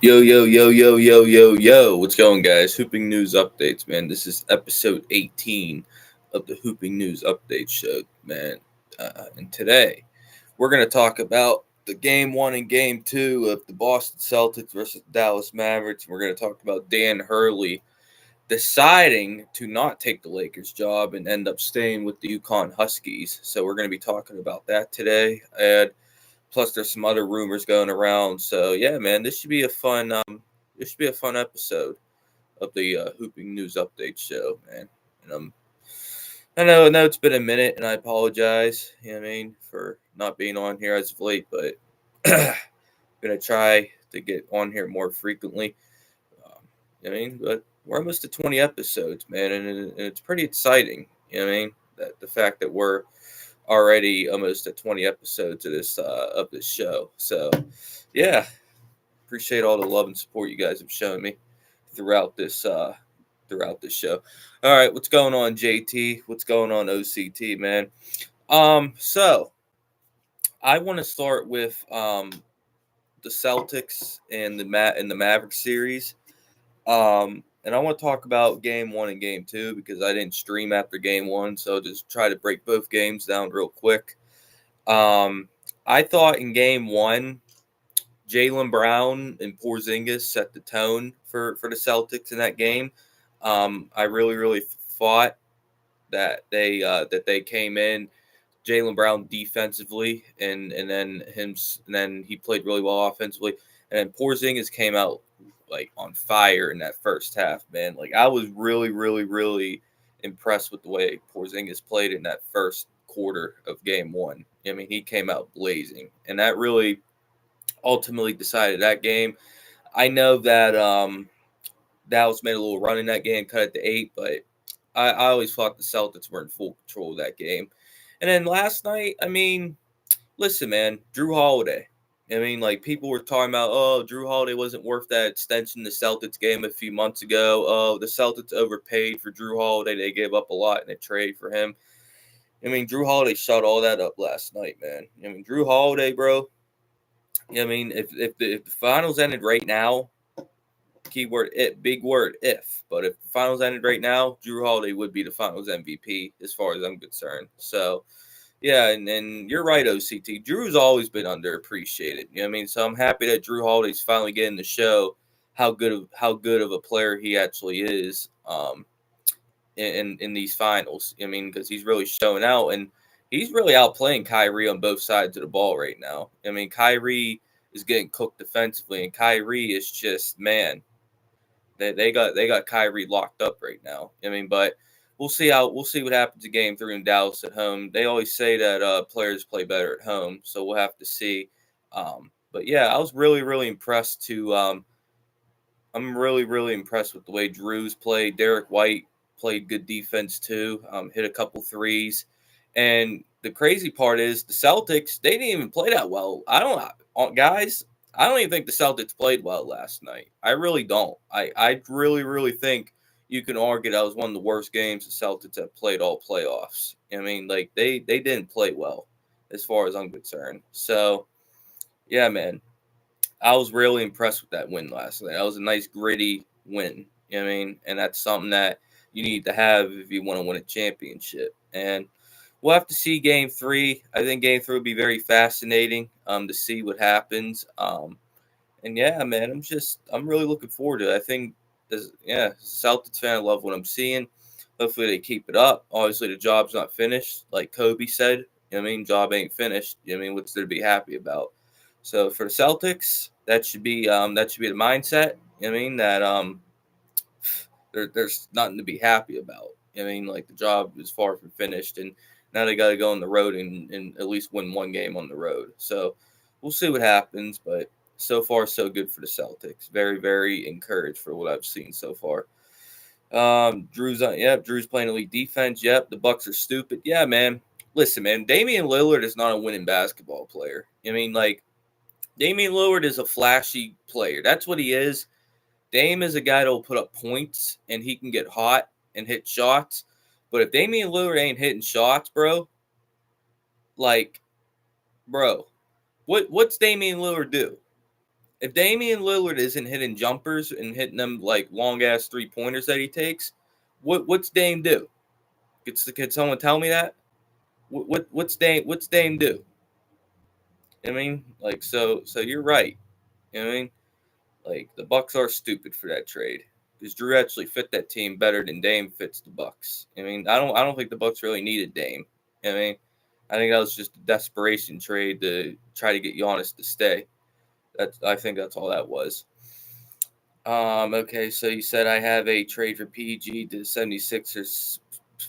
Yo, yo, yo, yo, yo, yo, yo. What's going, guys? Hooping News Updates, man. This is episode 18 of the Hooping News Update show, man. And today, we're going to talk about the game one and game two of the Boston Celtics versus Dallas Mavericks. We're going to talk about Dan Hurley deciding to not take the Lakers job and end up staying with the UConn Huskies. So, we're going to be talking about that today. And plus, there's some other rumors going around. So yeah, man, this should be a fun episode of the Hooping News Update show, man. And I know it's been a minute, and I apologize. You know what I mean for not being on here as of late, but I'm gonna try to get on here more frequently. You know what I mean, but we're almost to 20 episodes, man, and it's pretty exciting. You know what I mean that the fact that we're already almost at 20 episodes of this show. So, yeah, appreciate all the love and support you guys have shown me throughout this show. All right, what's going on, JT? What's going on, OCT, man? So I want to start with the Celtics and the Maverick series. And I want to talk about game one and game two because I didn't stream after game one, so I'll just try to break both games down real quick. Um, I thought in game one, Jaylen Brown and Porzingis set the tone for the Celtics in that game. I really thought that they came in Jaylen Brown defensively and then he played really well offensively, and then Porzingis came out like on fire in that first half. Man, like I was really impressed with the way Porzingis played in that first quarter of game one. I mean, he came out blazing, and that really ultimately decided that game. I know that Dallas made a little run in that game, cut it to 8, but I always thought the Celtics were in full control of that game. And then last night, I mean, listen, man, Drew Holiday. I mean, like people were talking about, oh, Drew Holiday wasn't worth that extension the Celtics game a few months ago. Oh, the Celtics overpaid for Drew Holiday. They gave up a lot in a trade for him. I mean, Drew Holiday shut all that up last night, man. I mean, Drew Holiday, bro. I mean, if the finals ended right now, keyword it, big word if. But if the finals ended right now, Drew Holiday would be the finals MVP as far as I'm concerned. So yeah, and you're right, OCT. Drew's always been underappreciated. You know what I mean? So I'm happy that Drew Holiday's finally getting to show how good of a player he actually is in these finals. I mean, because he's really showing out and he's really outplaying Kyrie on both sides of the ball right now. I mean, Kyrie is getting cooked defensively, and Kyrie is just man. They got Kyrie locked up right now. I mean, but we'll see what happens in Game 3 in Dallas at home. They always say that players play better at home, so we'll have to see. But yeah, I was really impressed to. I'm really impressed with the way Drew's played. Derek White played good defense too. Hit a couple threes, and the crazy part is the Celtics. They didn't even play that well. I don't, guys. I don't even think the Celtics played well last night. I really don't. I really think you can argue that was one of the worst games the Celtics have played all playoffs. I mean, like they didn't play well as far as I'm concerned. So yeah, man. I was really impressed with that win last night. That was a nice gritty win. You know what I mean? And that's something that you need to have if you want to win a championship. And we'll have to see game three. I think game three will be very fascinating to see what happens. And yeah, man, I'm really looking forward to it. I think as a Celtics fan, I love what I'm seeing. Hopefully they keep it up. Obviously the job's not finished, like Kobe said. You know what I mean? Job ain't finished. You know what I mean? What's there to be happy about? So for the Celtics, that should be the mindset. You know what I mean? That there's nothing to be happy about. You know what I mean? Like the job is far from finished, and now they got to go on the road and at least win one game on the road. So we'll see what happens, but so far so good for the Celtics. Very encouraged for what I've seen so far. Drew's playing elite defense. Yep, the Bucks are stupid. Yeah, man. Listen, man, Damian Lillard is not a winning basketball player. I mean, like Damian Lillard is a flashy player. That's what he is. Dame is a guy that will put up points and he can get hot and hit shots. But if Damian Lillard ain't hitting shots, bro, like, bro, what's Damian Lillard do? If Damian Lillard isn't hitting jumpers and hitting them like long ass 3-pointers that he takes, what's Dame do? Could someone tell me that? What's Dame do? I mean, like so you're right. You know what I mean? Like the Bucks are stupid for that trade because Drew actually fit that team better than Dame fits the Bucks. I mean, I don't think the Bucks really needed Dame. You know what I mean, I think that was just a desperation trade to try to get Giannis to stay. I think that's all that was. Okay, so you said I have a trade for PG to the 76ers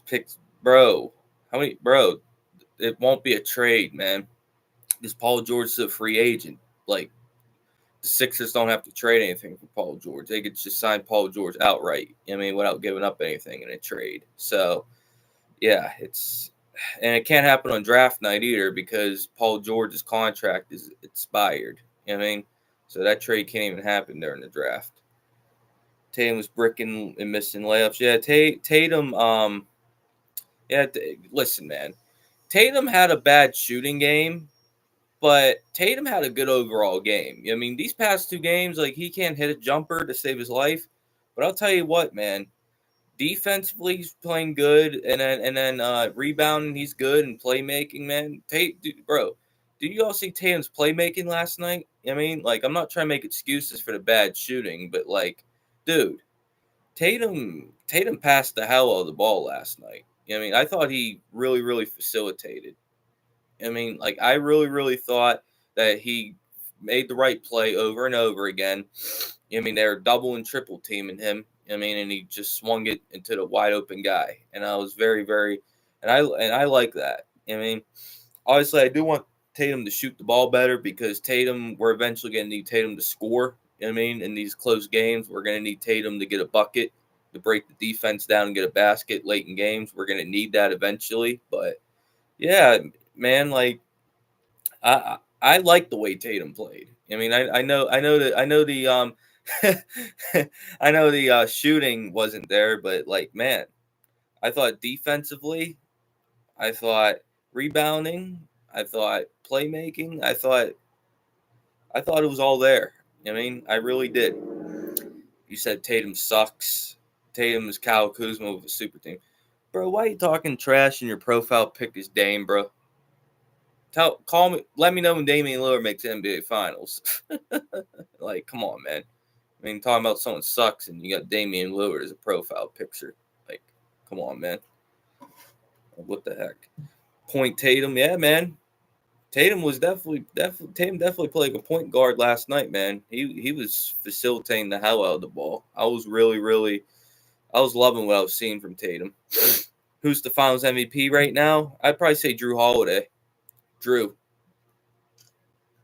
picks. Bro, how many bro? It won't be a trade, man. Because Paul George is a free agent. Like the Sixers don't have to trade anything for Paul George. They could just sign Paul George outright. I mean, without giving up anything in a trade. So yeah, and it can't happen on draft night either because Paul George's contract is expired. You know what I mean? So that trade can't even happen during the draft. Tatum was bricking and missing layups. Yeah, Tatum. Yeah. Listen, man. Tatum had a bad shooting game, but Tatum had a good overall game. I mean, these past 2 games, like he can't hit a jumper to save his life. But I'll tell you what, man. Defensively, he's playing good, and then rebounding, he's good, and playmaking, man. Bro, did you all see Tatum's playmaking last night? I mean, like, I'm not trying to make excuses for the bad shooting, but like, dude, Tatum passed the hell out of the ball last night. I mean, I thought he really, really facilitated. I mean, like I really, really thought that he made the right play over and over again. I mean, they were double and triple teaming him. I mean, and he just swung it into the wide open guy, and I was very, very, and I like that. I mean, obviously, I do want Tatum to shoot the ball better because we're eventually going to need Tatum to score. I mean, in these close games, we're going to need Tatum to get a bucket, to break the defense down and get a basket late in games. We're going to need that eventually. But yeah, man, like I like the way Tatum played. I mean, I know the shooting wasn't there, but like, man, I thought defensively, I thought rebounding, I thought playmaking, I thought it was all there. I mean, I really did. You said Tatum sucks. Tatum is Kyle Kuzma with a super team. Bro, why are you talking trash in your profile pic is Dame, bro? Let me know when Damian Lillard makes NBA Finals. Like, come on, man. I mean, talking about someone sucks and you got Damian Lillard as a profile picture. Like, come on, man. What the heck? Point Tatum, yeah, man. Tatum definitely played like a point guard last night, man. He was facilitating the hell out of the ball. I was loving what I was seeing from Tatum. Who's the Finals MVP right now? I'd probably say Drew Holiday. Drew.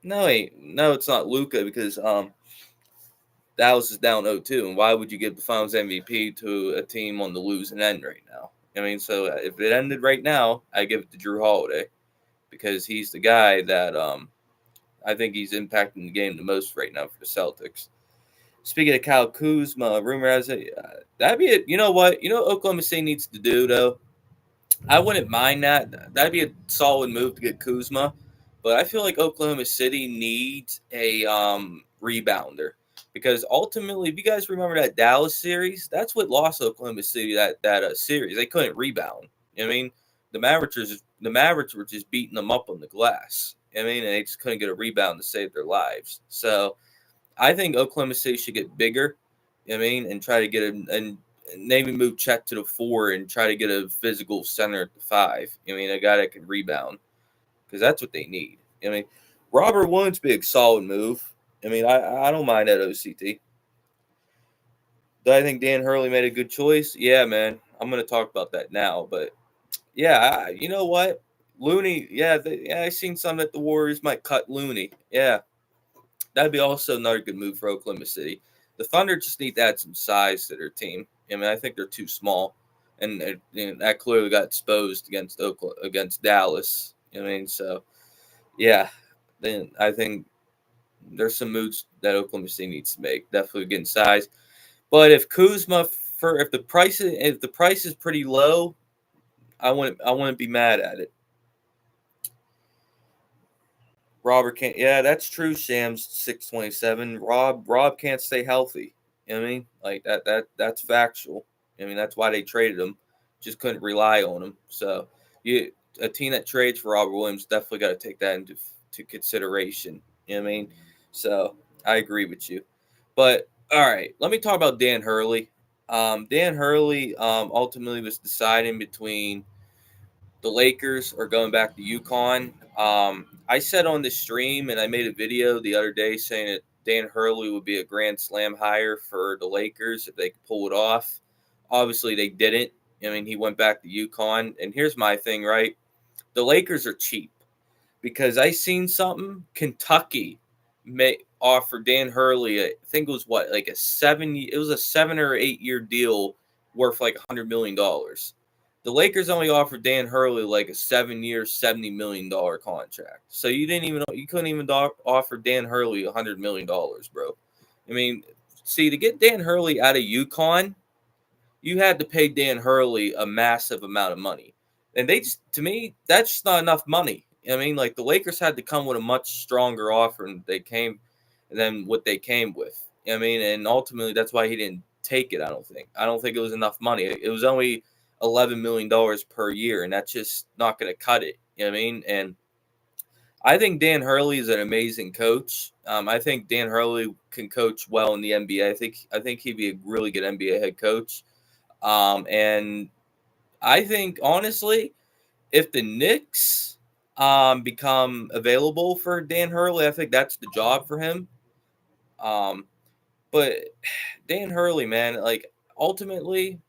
No, it's not Luka because Dallas is down 0-2, and why would you give the Finals MVP to a team on the losing end right now? I mean, so if it ended right now, I give it to Drew Holiday because he's the guy that I think he's impacting the game the most right now for the Celtics. Speaking of Kyle Kuzma, rumor has it that'd be it. You know what? You know what Oklahoma City needs to do though. I wouldn't mind that. That'd be a solid move to get Kuzma, but I feel like Oklahoma City needs a rebounder because ultimately, if you guys remember that Dallas series, that's what lost Oklahoma City that series. They couldn't rebound. I mean, the Mavericks were just beating them up on the glass. I mean, and they just couldn't get a rebound to save their lives. So I think Oklahoma City should get bigger. I mean, and try to get and maybe move Chet to the 4 and try to get a physical center at the 5. I mean, a guy that can rebound because that's what they need. I mean, Robert Williams be a solid move. I mean, I don't mind that OCT. Do I think Dan Hurley made a good choice? Yeah, man. I'm going to talk about that now. But yeah, you know what? Looney, I seen some that the Warriors might cut Looney. Yeah, that'd be also another good move for Oklahoma City. The Thunder just need to add some size to their team. I mean, I think they're too small, and that clearly got exposed against Dallas. I mean, so yeah, then I think there's some moves that Oklahoma City needs to make. Definitely getting size, but if if the price is pretty low, I wouldn't be mad at it. Robert can't. Yeah, that's true. Shams 627. Rob can't stay healthy. You know what I mean? Like that's factual. I mean that's why they traded him. Just couldn't rely on him. So you a team that trades for Robert Williams definitely got to take that into consideration. You know what I mean? So I agree with you. But all right, let me talk about Dan Hurley. Dan Hurley ultimately was deciding between the Lakers or going back to UConn. I said on the stream, and I made a video the other day saying that Dan Hurley would be a Grand Slam hire for the Lakers if they could pull it off. Obviously, they didn't. I mean, he went back to UConn. And here's my thing, right? The Lakers are cheap because I seen something. Kentucky may offer Dan Hurley. I think it was what, like a 7. It was a 7 or 8 year deal worth like $100 million. The Lakers only offered Dan Hurley like a 7 year, $70 million contract. So you couldn't even offer Dan Hurley $100 million, bro. I mean, see, to get Dan Hurley out of UConn, you had to pay Dan Hurley a massive amount of money. And to me, that's just not enough money. I mean, like the Lakers had to come with a much stronger offer than what they came with. I mean, and ultimately that's why he didn't take it. I don't think it was enough money. It was only $11 million per year, and that's just not going to cut it. You know what I mean? And I think Dan Hurley is an amazing coach. I think Dan Hurley can coach well in the NBA. I think he'd be a really good NBA head coach. And I think honestly, if the Knicks become available for Dan Hurley, I think that's the job for him. But Dan Hurley, man, like ultimately,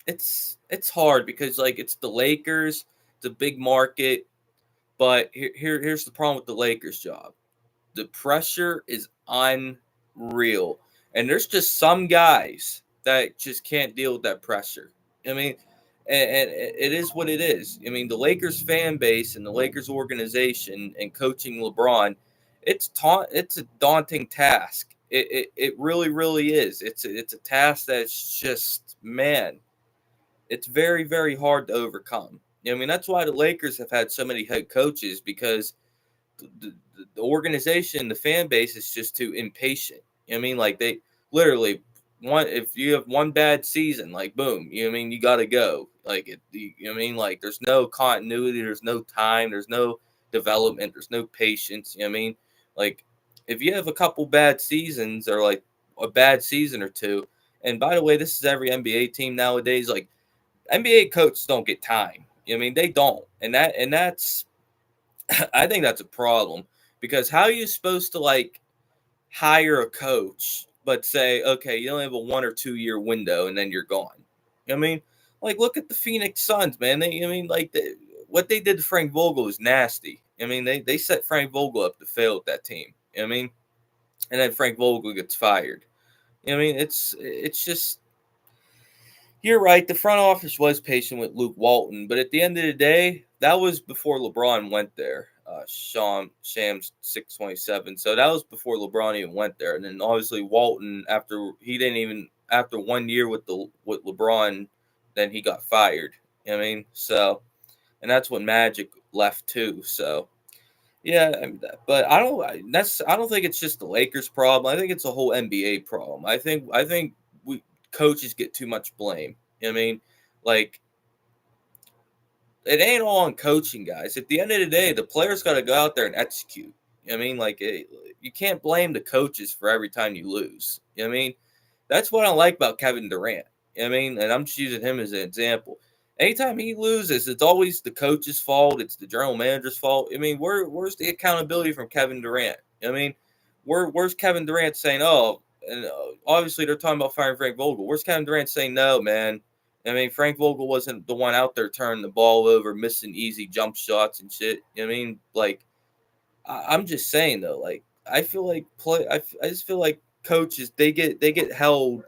it's hard because like it's the Lakers, it's a big market. But here's the problem with the Lakers job. The pressure is unreal. And there's just some guys that just can't deal with that pressure. I mean, and it is what it is. I mean, the Lakers fan base and the Lakers organization and coaching LeBron, it's a daunting task. It really, really is. It's a task that's just, man, it's very, very hard to overcome. I mean, that's why the Lakers have had so many head coaches because the organization, the fan base is just too impatient. You know what I mean? Like they literally if you have one bad season, like boom, you know what I mean? You got to go. Like you know what I mean? Like there's no continuity, there's no time, there's no development, there's no patience. You know what I mean? Like if you have a couple bad seasons or like a bad season or two, and by the way, this is every NBA team nowadays. Like NBA coaches don't get time. You know what I mean? They don't, and that's I think that's a problem because how are you supposed to like hire a coach but say, okay, you only have a 1 or 2 year window and then you're gone? You know what I mean? Like, look at the Phoenix Suns, man. What they did to Frank Vogel is nasty. I mean, they set Frank Vogel up to fail with that team. You know what I mean? And then Frank Vogel gets fired. You know what I mean? It's just you're right. The front office was patient with Luke Walton, but at the end of the day, that was before LeBron went there. Shams 627. So that was before LeBron even went there. And then obviously Walton, after 1 year with LeBron, then he got fired. You know what I mean? So, and that's when Magic left too. So yeah, but I don't think it's just the Lakers problem. I think it's a whole NBA problem. I think we coaches get too much blame. You know what I mean? Like it ain't all on coaching, guys. At the end of the day, the players got to go out there and execute. You know what I mean? Like you can't blame the coaches for every time you lose. You know what I mean? That's what I like about Kevin Durant. You know what I mean? And I'm just using him as an example. Anytime he loses, it's always the coach's fault. It's the general manager's fault. I mean, where's the accountability from Kevin Durant? You know what I mean? Where's Kevin Durant saying, oh, and obviously they're talking about firing Frank Vogel. Where's Kevin Durant saying, no, man? I mean, Frank Vogel wasn't the one out there turning the ball over, missing easy jump shots and shit. You know what I mean? Like, I'm just saying though. Like, I feel like I just feel like coaches they get held.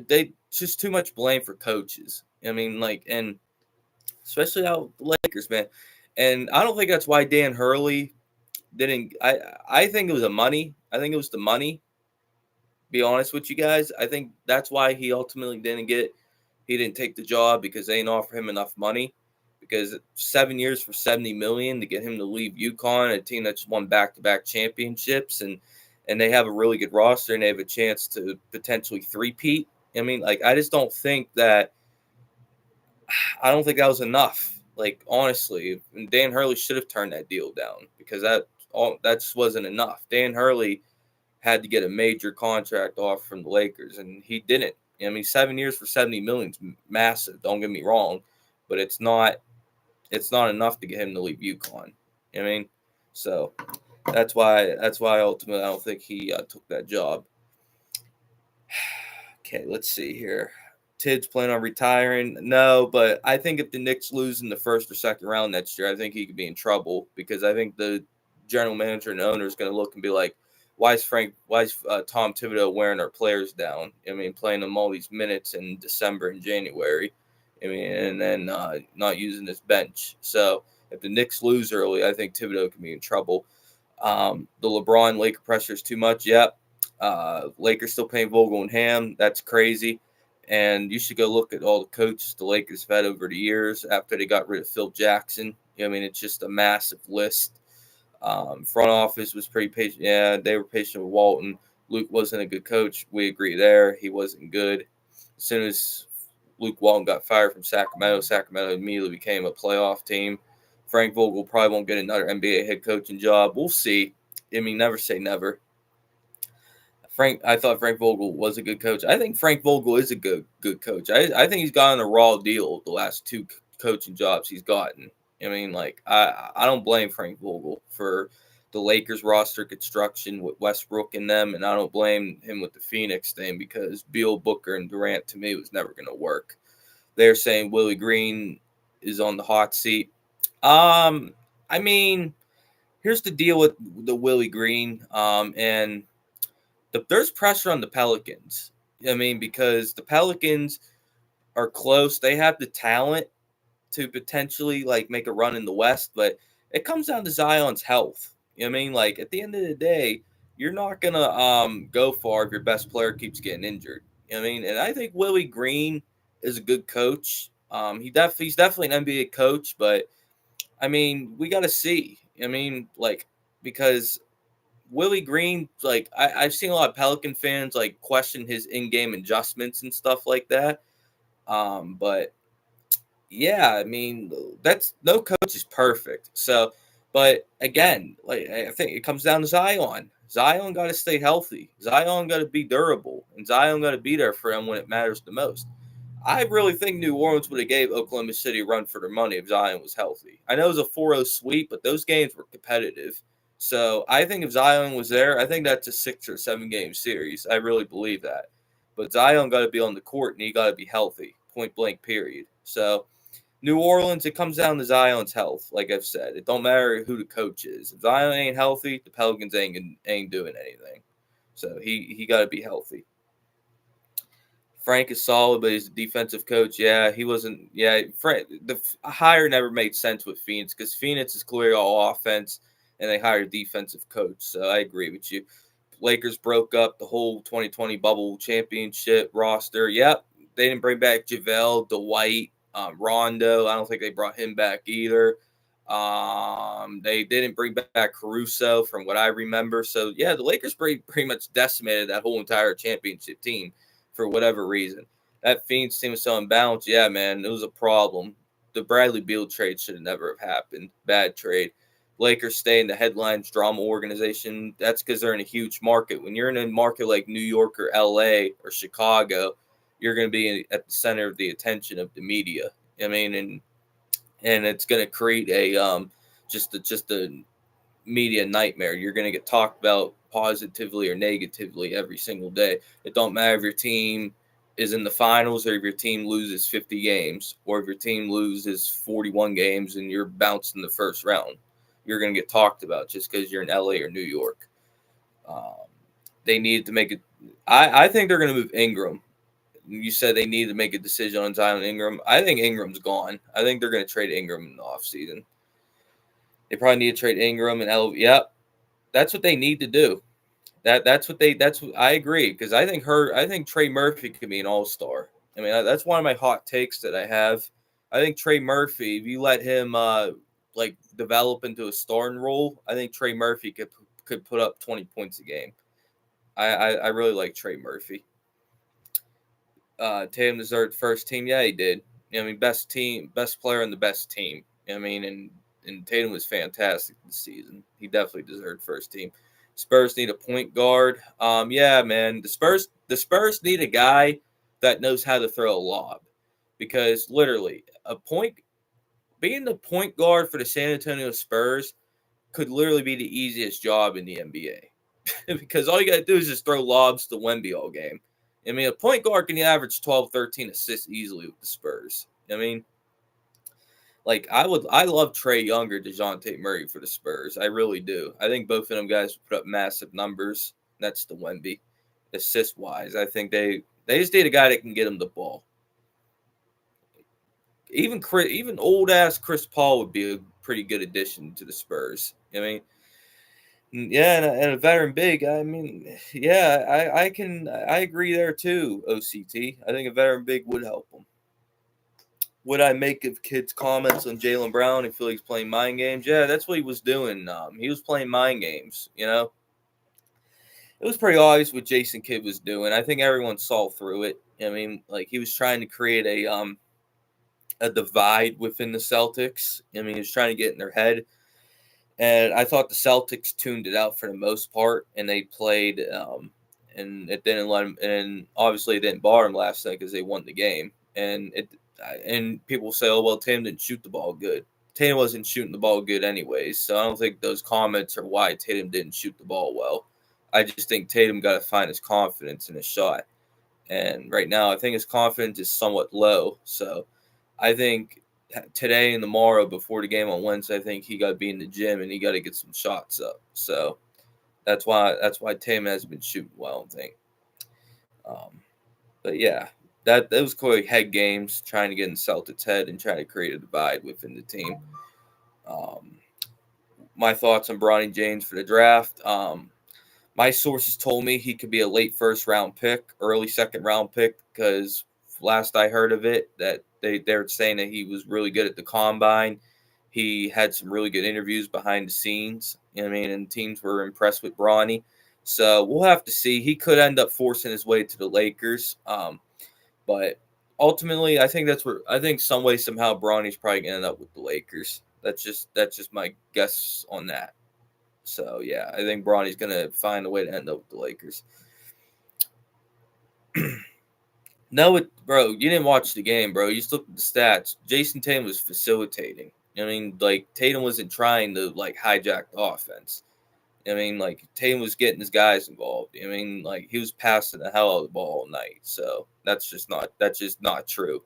They just too much blame for coaches. I mean, like, and especially out the Lakers, man. And I don't think that's why Dan Hurley didn't. I think it was the money. I think it was the money. Be honest with you guys, I think that's why he ultimately didn't get. He didn't take the job because they didn't offer him enough money. because 7 years for $70 million to get him to leave UConn, a team that's won back-to-back championships, and they have a really good roster and they have a chance to potentially three-peat. I mean, like, I just don't think that was enough. Like, honestly, and Dan Hurley should have turned that deal down because that just wasn't enough. Dan Hurley had to get a major contract off from the Lakers, and he didn't. I mean, 7 years for $70 million is massive. Don't get me wrong, but it's not enough to get him to leave UConn. You know what I mean? So that's why ultimately I don't think he took that job. Okay, let's see here. Tibbs planning on retiring? No, but I think if the Knicks lose in the first or second round next year, I think he could be in trouble because I think the general manager and owner is going to look and be like, why is Tom Thibodeau wearing our players down? I mean, playing them all these minutes in December and January. I mean, and then not using his bench. So if the Knicks lose early, I think Thibodeau can be in trouble. The LeBron Laker pressure is too much. Yep. Lakers still paying Vogel and Ham. That's crazy. And you should go look at all the coaches the Lakers have had over the years after they got rid of Phil Jackson. I mean, it's just a massive list. Front office was pretty patient. Yeah, they were patient with Walton. Luke wasn't a good coach. We agree there. He wasn't good. As soon as Luke Walton got fired from Sacramento immediately became a playoff team. Frank Vogel probably won't get another NBA head coaching job. We'll see. I mean, never say never. I thought Frank Vogel was a good coach. I think Frank Vogel is a good coach. I think he's gotten a raw deal the last two coaching jobs he's gotten. I mean, like, I don't blame Frank Vogel for the Lakers roster construction with Westbrook and them, and I don't blame him with the Phoenix thing because Beal, Booker, and Durant, to me, was never going to work. They're saying Willie Green is on the hot seat. I mean, here's the deal with the Willie Green, and there's pressure on the Pelicans. I mean, because the Pelicans are close. They have the talent to potentially like make a run in the West, but it comes down to Zion's health. You know what I mean? Like at the end of the day, you're not gonna go far if your best player keeps getting injured. You know what I mean? And I think Willie Green is a good coach. He's definitely an NBA coach, but I mean, we gotta see. I mean, like, because Willie Green, like I've seen a lot of Pelican fans like question his in-game adjustments and stuff like that. But yeah, I mean that's no coach is perfect. So, but again, like I think it comes down to Zion. Zion got to stay healthy. Zion got to be durable, and Zion got to be there for him when it matters the most. I really think New Orleans would have gave Oklahoma City a run for their money if Zion was healthy. I know it was a 4-0 sweep, but those games were competitive. So I think if Zion was there, I think that's a 6 or 7 game series. I really believe that. But Zion got to be on the court and he got to be healthy, point blank, period. So New Orleans, it comes down to Zion's health. Like I've said, it don't matter who the coach is. If Zion ain't healthy, the Pelicans ain't doing anything. So he got to be healthy. Frank is solid, but he's a defensive coach. Yeah, he wasn't. Yeah, Frank, the hire never made sense with Phoenix because Phoenix is clearly all offense, and they hired a defensive coach. So I agree with you. Lakers broke up the whole 2020 bubble championship roster. Yep, they didn't bring back JaVale, Dwight, Rondo. I don't think they brought him back either. They didn't bring back Caruso from what I remember. So yeah, the Lakers pretty much decimated that whole entire championship team for whatever reason. That Phoenix team was so imbalanced. Yeah, man, it was a problem. The Bradley Beal trade should have never have happened. Bad trade. Lakers stay in the headlines drama organization. That's because they're in a huge market. When you're in a market like New York or LA or Chicago, you're going to be at the center of the attention of the media. I mean, and it's going to create a just a media nightmare. You're going to get talked about positively or negatively every single day. It don't matter if your team is in the finals or if your team loses 50 games or if your team loses 41 games and you're bounced in the first round. You're going to get talked about just because you're in LA or New York. They needed to make it. I think they're going to move Ingram. You said they need to make a decision on Zion Ingram. I think Ingram's gone. I think they're going to trade Ingram in the offseason. They probably need to trade Ingram and Yep, that's what they need to do. That's what I agree because I think Trey Murphy could be an all-star. I mean, that's one of my hot takes that I have. I think Trey Murphy, if you let him develop into a starting role, I think Trey Murphy could put up 20 points a game. I really like Trey Murphy. Tatum deserved first team. Yeah, he did. I mean, best player on the best team. I mean, and Tatum was fantastic this season. He definitely deserved first team. Spurs need a point guard. Yeah, man. The Spurs need a guy that knows how to throw a lob, because literally being the point guard for the San Antonio Spurs could literally be the easiest job in the NBA. Because all you got to do is just throw lobs to Wemby all game. I mean, a point guard can average 12, 13 assists easily with the Spurs. I mean, like, I love Trae Young or DeJounte Murray for the Spurs. I really do. I think both of them guys would put up massive numbers. That's the Wemby. Assist-wise, I think they just need a guy that can get them the ball. Even old-ass Chris Paul would be a pretty good addition to the Spurs. I mean, yeah, and a veteran big. I mean, yeah, I agree there too. OCT. I think a veteran big would help them. Would I make of kids' comments on Jaylen Brown and feel he's playing mind games? Yeah, that's what he was doing. He was playing mind games. You know, it was pretty obvious what Jason Kidd was doing. I think everyone saw through it. I mean, like, he was trying to create a divide within the Celtics. I mean, he was trying to get in their head. And I thought the Celtics tuned it out for the most part, and they played, and it didn't let them. And obviously, it didn't bar them last night because they won the game. And people say, "Oh well, Tatum didn't shoot the ball good." Tatum wasn't shooting the ball good anyways, so I don't think those comments are why Tatum didn't shoot the ball well. I just think Tatum got to find his confidence in his shot, and right now, I think his confidence is somewhat low. So, I think today and tomorrow before the game on Wednesday, I think he got to be in the gym and he got to get some shots up. So that's why Tatum hasn't been shooting well, I think. But yeah, that was quite head games, trying to get in Celtics' head and trying to create a divide within the team. My thoughts on Bronny James for the draft. My sources told me he could be a late first round pick, early second round pick, because last I heard of it, that they're saying that he was really good at the combine. He had some really good interviews behind the scenes. You know what I mean? And teams were impressed with Bronny. So we'll have to see. He could end up forcing his way to the Lakers. But ultimately, I think some way, somehow, Bronny's probably going to end up with the Lakers. That's just my guess on that. So yeah, I think Bronny's going to find a way to end up with the Lakers. No, bro, you didn't watch the game, bro. You just looked at the stats. Jason Tatum was facilitating. I mean, like, Tatum wasn't trying to, like, hijack the offense. I mean, like, Tatum was getting his guys involved. I mean, like, he was passing the hell out of the ball all night. So that's just not true.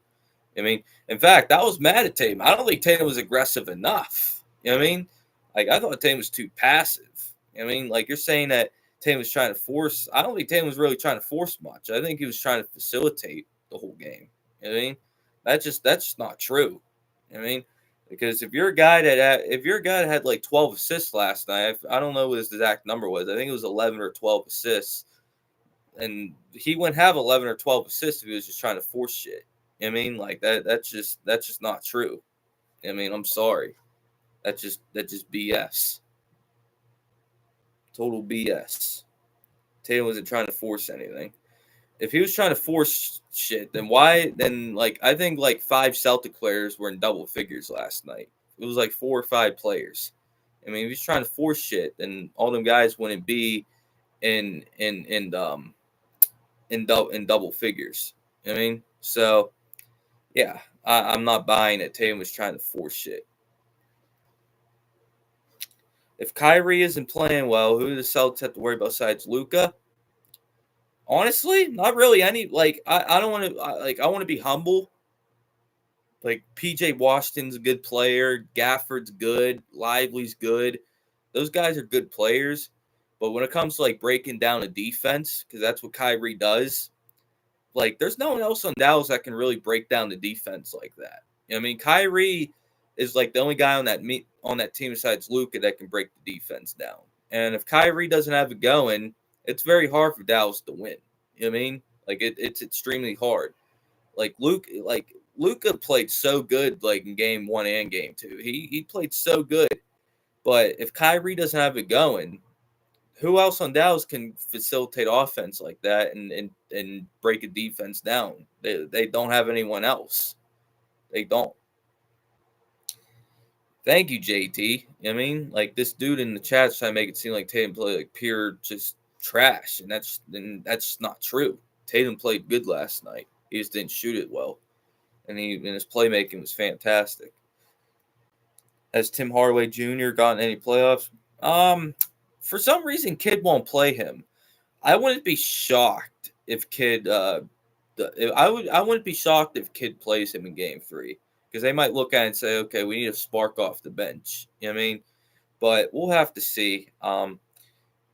I mean, in fact, I was mad at Tatum. I don't think Tatum was aggressive enough. You know what I mean? Like, I thought Tatum was too passive. I mean, like, you're saying that Tatum was trying to force. I don't think Tatum was really trying to force much. I think he was trying to facilitate the whole game. You know what I mean? That's just not true. You know what I mean? Because if you're a guy that had like 12 assists last night, I don't know what his exact number was. I think it was 11 or 12 assists, and he wouldn't have 11 or 12 assists if he was just trying to force shit. You know what I mean? Like that's just not true. I mean, I'm sorry. That's just BS. Total BS. Tatum wasn't trying to force anything. If he was trying to force shit, then why? Then, like, I think like 5 Celtic players were in double figures last night. It was like 4 or 5 players. I mean, if he's trying to force shit, then all them guys wouldn't be in double figures. You know what I mean? So yeah, I'm not buying that Tatum was trying to force shit. If Kyrie isn't playing well, who do the Celtics have to worry about besides Luka? Honestly, not really any. Like, I don't want to. I want to be humble. Like, PJ Washington's a good player. Gafford's good. Lively's good. Those guys are good players. But when it comes to, like, breaking down a defense, because that's what Kyrie does, like, there's no one else on Dallas that can really break down the defense like that. You know what I mean? Kyrie is, like, the only guy on that team besides Luka that can break the defense down. And if Kyrie doesn't have it going, it's very hard Luka played so good, like in game 1 and game 2. He played so good. But if Kyrie doesn't have it going, who else on Dallas can facilitate offense like that and break a defense down? They don't have anyone else. They don't. Thank you, JT. I mean, like this dude in the chat's trying to make it seem like Tatum played like pure just trash, and that's not true. Tatum played good last night. He just didn't shoot it well, and his playmaking was fantastic. Has Tim Hardaway Jr. gotten any playoffs? For some reason, Kid won't play him. I wouldn't be shocked if Kid. I wouldn't be shocked if Kid plays him in Game 3 because they might look at it and say, okay, we need a spark off the bench. You know what I mean? But we'll have to see.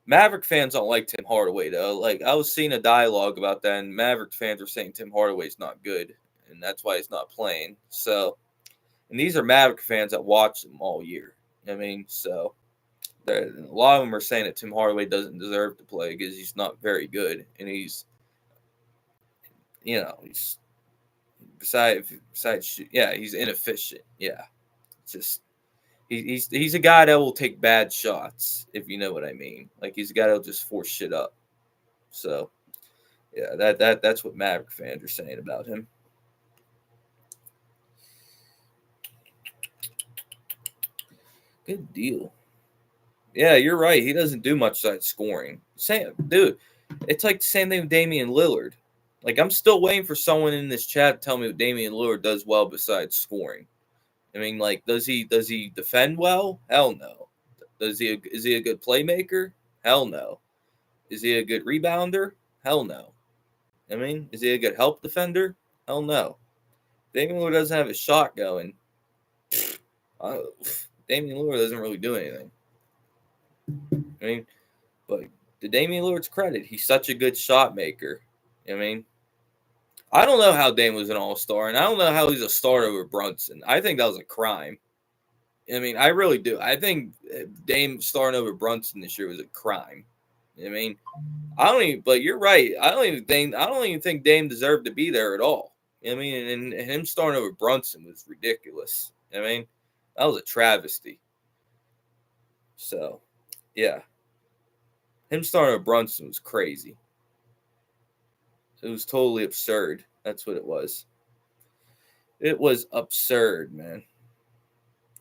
Maverick fans don't like Tim Hardaway though. Like I was seeing a dialogue about that, and Maverick fans are saying Tim Hardaway's not good, and that's why he's not playing. So, and these are Maverick fans that watch them all year. You know what I mean? So. A lot of them are saying that Tim Hardaway doesn't deserve to play because he's not very good, and he's besides, he's inefficient. Yeah, just he's a guy that will take bad shots, if you know what I mean. Like he's a guy that'll just force shit up. So yeah, that's what Maverick fans are saying about him. Good deal. Yeah, you're right. He doesn't do much besides scoring. Dude, it's like the same thing with Damian Lillard. Like, I'm still waiting for someone in this chat to tell me what Damian Lillard does well besides scoring. I mean, like, does he defend well? Hell no. Is he a good playmaker? Hell no. Is he a good rebounder? Hell no. I mean, is he a good help defender? Hell no. Damian Lillard doesn't have his shot going. Damian Lillard doesn't really do anything. I mean, but to Damian Lillard's credit, he's such a good shot maker. I mean, I don't know how Dame was an all-star, and I don't know how he's a starter over Brunson. I think that was a crime. I mean, I really do. I think Dame starting over Brunson this year was a crime. I mean, but you're right. I don't even think Dame deserved to be there at all. I mean, and him starting over Brunson was ridiculous. I mean, that was a travesty. So, yeah. Him starting with Brunson was crazy. It was totally absurd. That's what it was. It was absurd, man.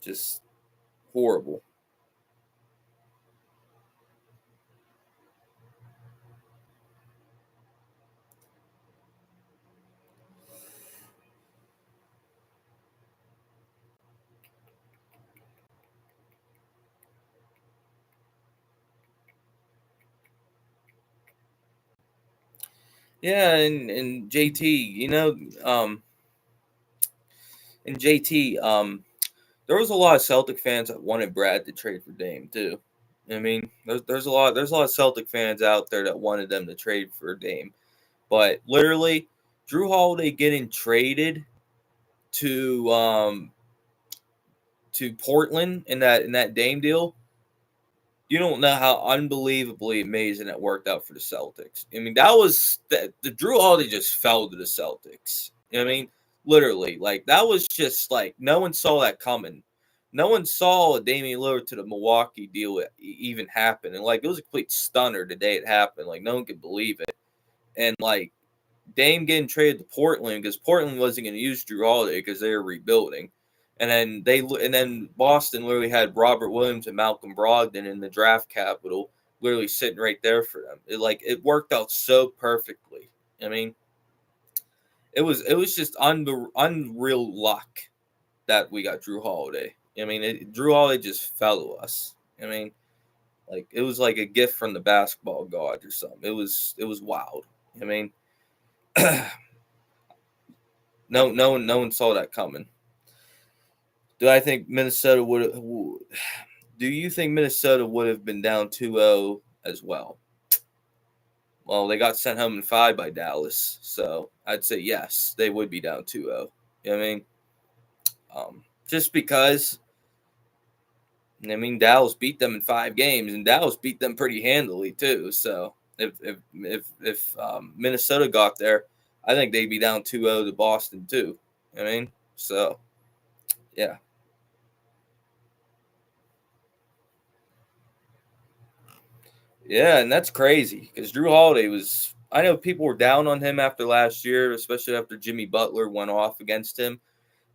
Just horrible. Yeah, and JT, and JT, there was a lot of Celtic fans that wanted Brad to trade for Dame too. I mean, there's a lot of Celtic fans out there that wanted them to trade for Dame, but literally, Drew Holiday getting traded to Portland in that Dame deal. You don't know how unbelievably amazing that worked out for the Celtics. I mean, the Drew Holiday just fell to the Celtics. You know what I mean? Literally, like that was just like no one saw that coming. No one saw Damian Lillard to the Milwaukee deal even happen, and like it was a complete stunner the day it happened. Like no one could believe it, and like Dame getting traded to Portland because Portland wasn't going to use Drew Holiday because they were rebuilding. And then Boston literally had Robert Williams and Malcolm Brogdon in the draft capital, literally sitting right there for them. It worked out so perfectly. I mean, it was just unreal luck that we got Drew Holiday. I mean, Drew Holiday just fell to us. I mean, like it was like a gift from the basketball god or something. It was wild. I mean, no one saw that coming. Do I think Minnesota would? Do you think Minnesota would have been down 2-0 as well? Well, they got sent home in 5 by Dallas, so I'd say yes, they would be down 2-0. You know what I mean? Just because, I mean, Dallas beat them in 5 games, and Dallas beat them pretty handily too. So if Minnesota got there, I think they'd be down 2-0 to Boston too. I mean, so yeah. Yeah, and that's crazy because Drew Holiday was. I know people were down on him after last year, especially after Jimmy Butler went off against him.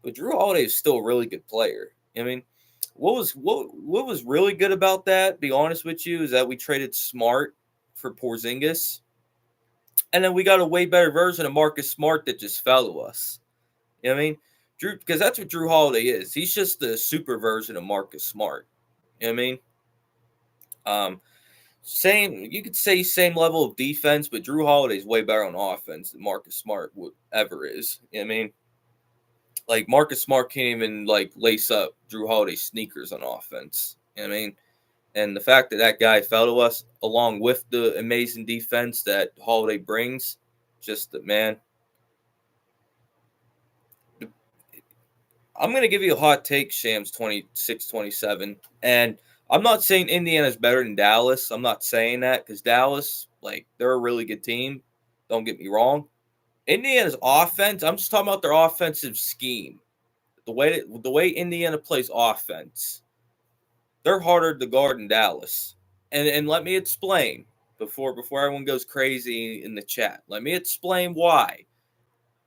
But Drew Holiday is still a really good player. I mean, what was really good about that? Be honest with you, is that we traded Smart for Porzingis, and then we got a way better version of Marcus Smart that just fell to us. You know what I mean? Drew, because that's what Drew Holiday is. He's just the super version of Marcus Smart. You know what I mean? Um, Same, you could say same level of defense, but Drew Holiday's way better on offense than Marcus Smart would ever is. You know what I mean? Like Marcus Smart can't even like lace up Drew Holiday's sneakers on offense. You know what I mean? And the fact that that guy fell to us, along with the amazing defense that Holiday brings, just that man. I'm gonna give you a hot take, Shams 26-27, and I'm not saying Indiana's better than Dallas. I'm not saying that because Dallas, like, they're a really good team. Don't get me wrong. Indiana's offense, I'm just talking about their offensive scheme. The way Indiana plays offense, they're harder to guard than Dallas. And let me explain before everyone goes crazy in the chat. Let me explain why.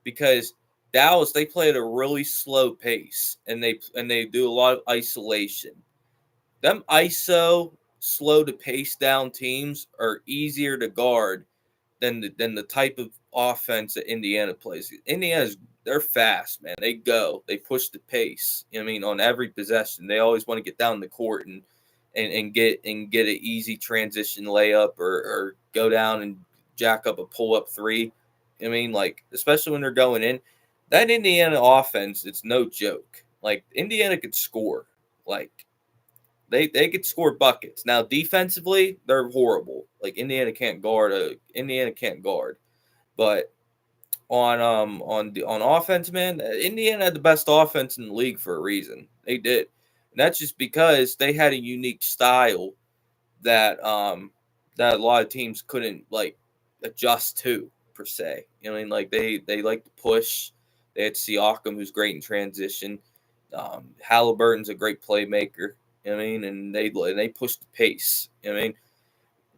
Because Dallas, they play at a really slow pace and they do a lot of isolation. Them ISO slow to pace down teams are easier to guard than the type of offense that Indiana plays. Indiana's they're fast, man. They go, they push the pace. You know what I mean, on every possession, they always want to get down the court and get an easy transition layup or go down and jack up a pull up three. I mean, like especially when they're going in, that Indiana offense, it's no joke. Like Indiana could score. Like they could score buckets. Now defensively, they're horrible. Like Indiana can't guard. But on offense, man, Indiana had the best offense in the league for a reason. They did. And that's just because they had a unique style that a lot of teams couldn't like adjust to per se. You know, what I mean, like they like to push. They had Siakam, who's great in transition. Halliburton's a great playmaker. You know what I mean, and they push the pace. You know what I mean,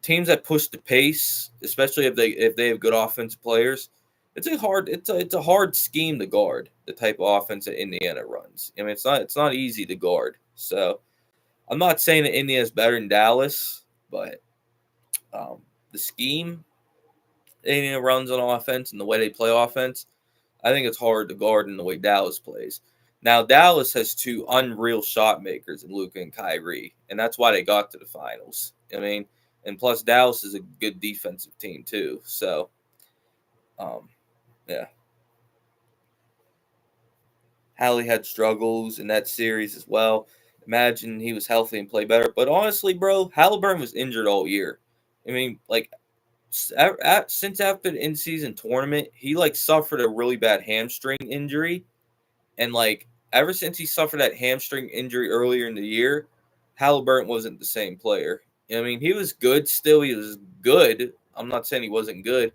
teams that push the pace, especially if they have good offensive players, it's a hard scheme to guard. The type of offense that Indiana runs. I mean, it's not easy to guard. So I'm not saying that Indiana is better than Dallas, but the scheme Indiana runs on offense and the way they play offense, I think it's hard to guard in the way Dallas plays. Now Dallas has two unreal shot makers in Luka and Kyrie, and that's why they got to the finals. I mean, and plus Dallas is a good defensive team too. So, um, yeah, Hallie had struggles in that series as well. Imagine he was healthy and played better. But honestly, bro, Halliburton was injured all year. I mean, like since after the in-season tournament, he like suffered a really bad hamstring injury, and like ever since he suffered that hamstring injury earlier in the year, Halliburton wasn't the same player. I mean, he was good still. He was good. I'm not saying he wasn't good,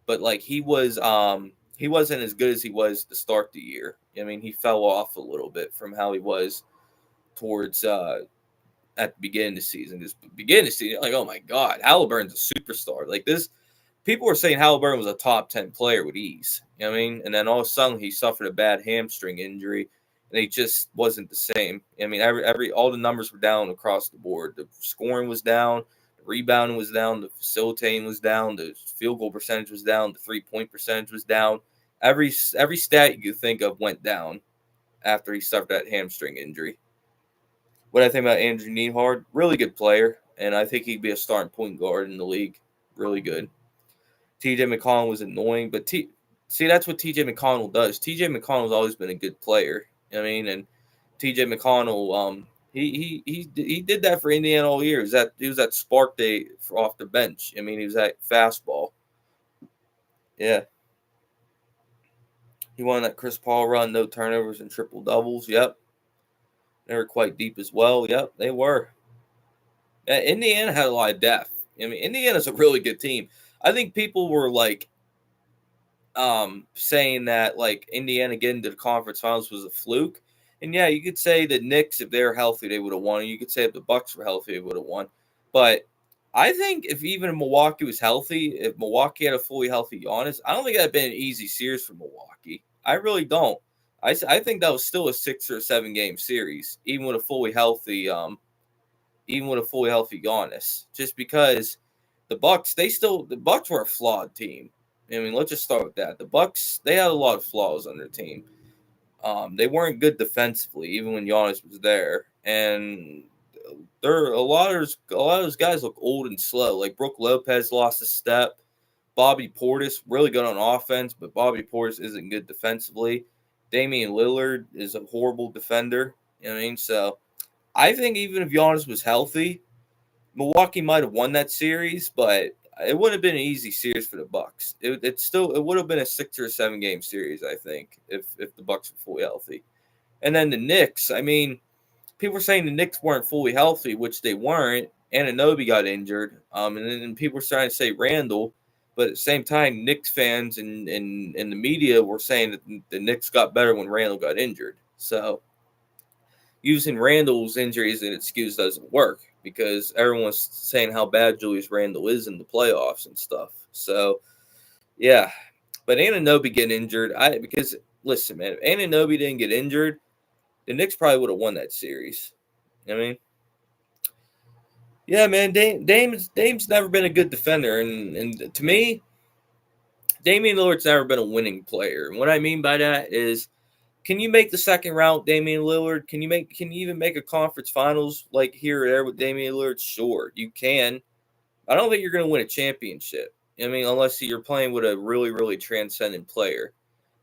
but like he wasn't as good as he was to start the year. I mean, he fell off a little bit from how he was towards at the beginning of the season. Just beginning of the season, like, oh my God, Halliburton's a superstar. Like this, people were saying Halliburton was a top 10 player with ease. You know what I mean? And then all of a sudden he suffered a bad hamstring injury and he just wasn't the same. I mean, every all the numbers were down across the board. The scoring was down, the rebounding was down, the facilitating was down, the field goal percentage was down, the 3-point percentage was down. Every stat you could think of went down after he suffered that hamstring injury. What I think about Andrew Nembhard, really good player, and I think he'd be a starting point guard in the league. Really good. TJ McConnell was annoying, but see that's what TJ McConnell does. TJ McConnell's always been a good player. I mean, and TJ McConnell, he did that for Indiana all year. He was that spark day off the bench. I mean, he was that fastball. Yeah, he won that Chris Paul run, no turnovers and triple doubles. Yep, they were quite deep as well. Yep, they were. Indiana had a lot of depth. I mean, Indiana's a really good team. I think people were like saying that like Indiana getting to the conference finals was a fluke. And yeah, you could say the Knicks, if they're healthy, they would have won. And you could say if the Bucks were healthy, they would have won. But I think if even Milwaukee was healthy, if Milwaukee had a fully healthy Giannis, I don't think that'd been an easy series for Milwaukee. I really don't. I think that was still a 6 or 7 game series, even with a fully healthy Giannis. Just because the Bucks were a flawed team. I mean, let's just start with that. The Bucks, they had a lot of flaws on their team. They weren't good defensively, even when Giannis was there, and a lot of those guys look old and slow. Like Brook Lopez lost a step. Bobby Portis really good on offense, but Bobby Portis isn't good defensively. Damian Lillard is a horrible defender. You know what I mean? So I think even if Giannis was healthy, Milwaukee might have won that series, but it would have been an easy series for the Bucks. It would have been a 6 or 7 game series, I think, if the Bucks were fully healthy. And then the Knicks, I mean, people were saying the Knicks weren't fully healthy, which they weren't. Anunoby got injured, and then people were trying to say Randall, but at the same time, Knicks fans and the media were saying that the Knicks got better when Randall got injured. So using Randall's injury as an excuse doesn't work because everyone's saying how bad Julius Randle is in the playoffs and stuff. So, yeah. But Anunoby getting injured, because listen, man, if Anunoby didn't get injured, the Knicks probably would have won that series. You know what I mean? Yeah, man, Dame's never been a good defender, and to me, Damian Lillard's never been a winning player. And what I mean by that is, can you make the second round, Damian Lillard? Can you even make a conference finals like here or there with Damian Lillard? Sure, you can. I don't think you're going to win a championship. I mean, unless you're playing with a really, really transcendent player.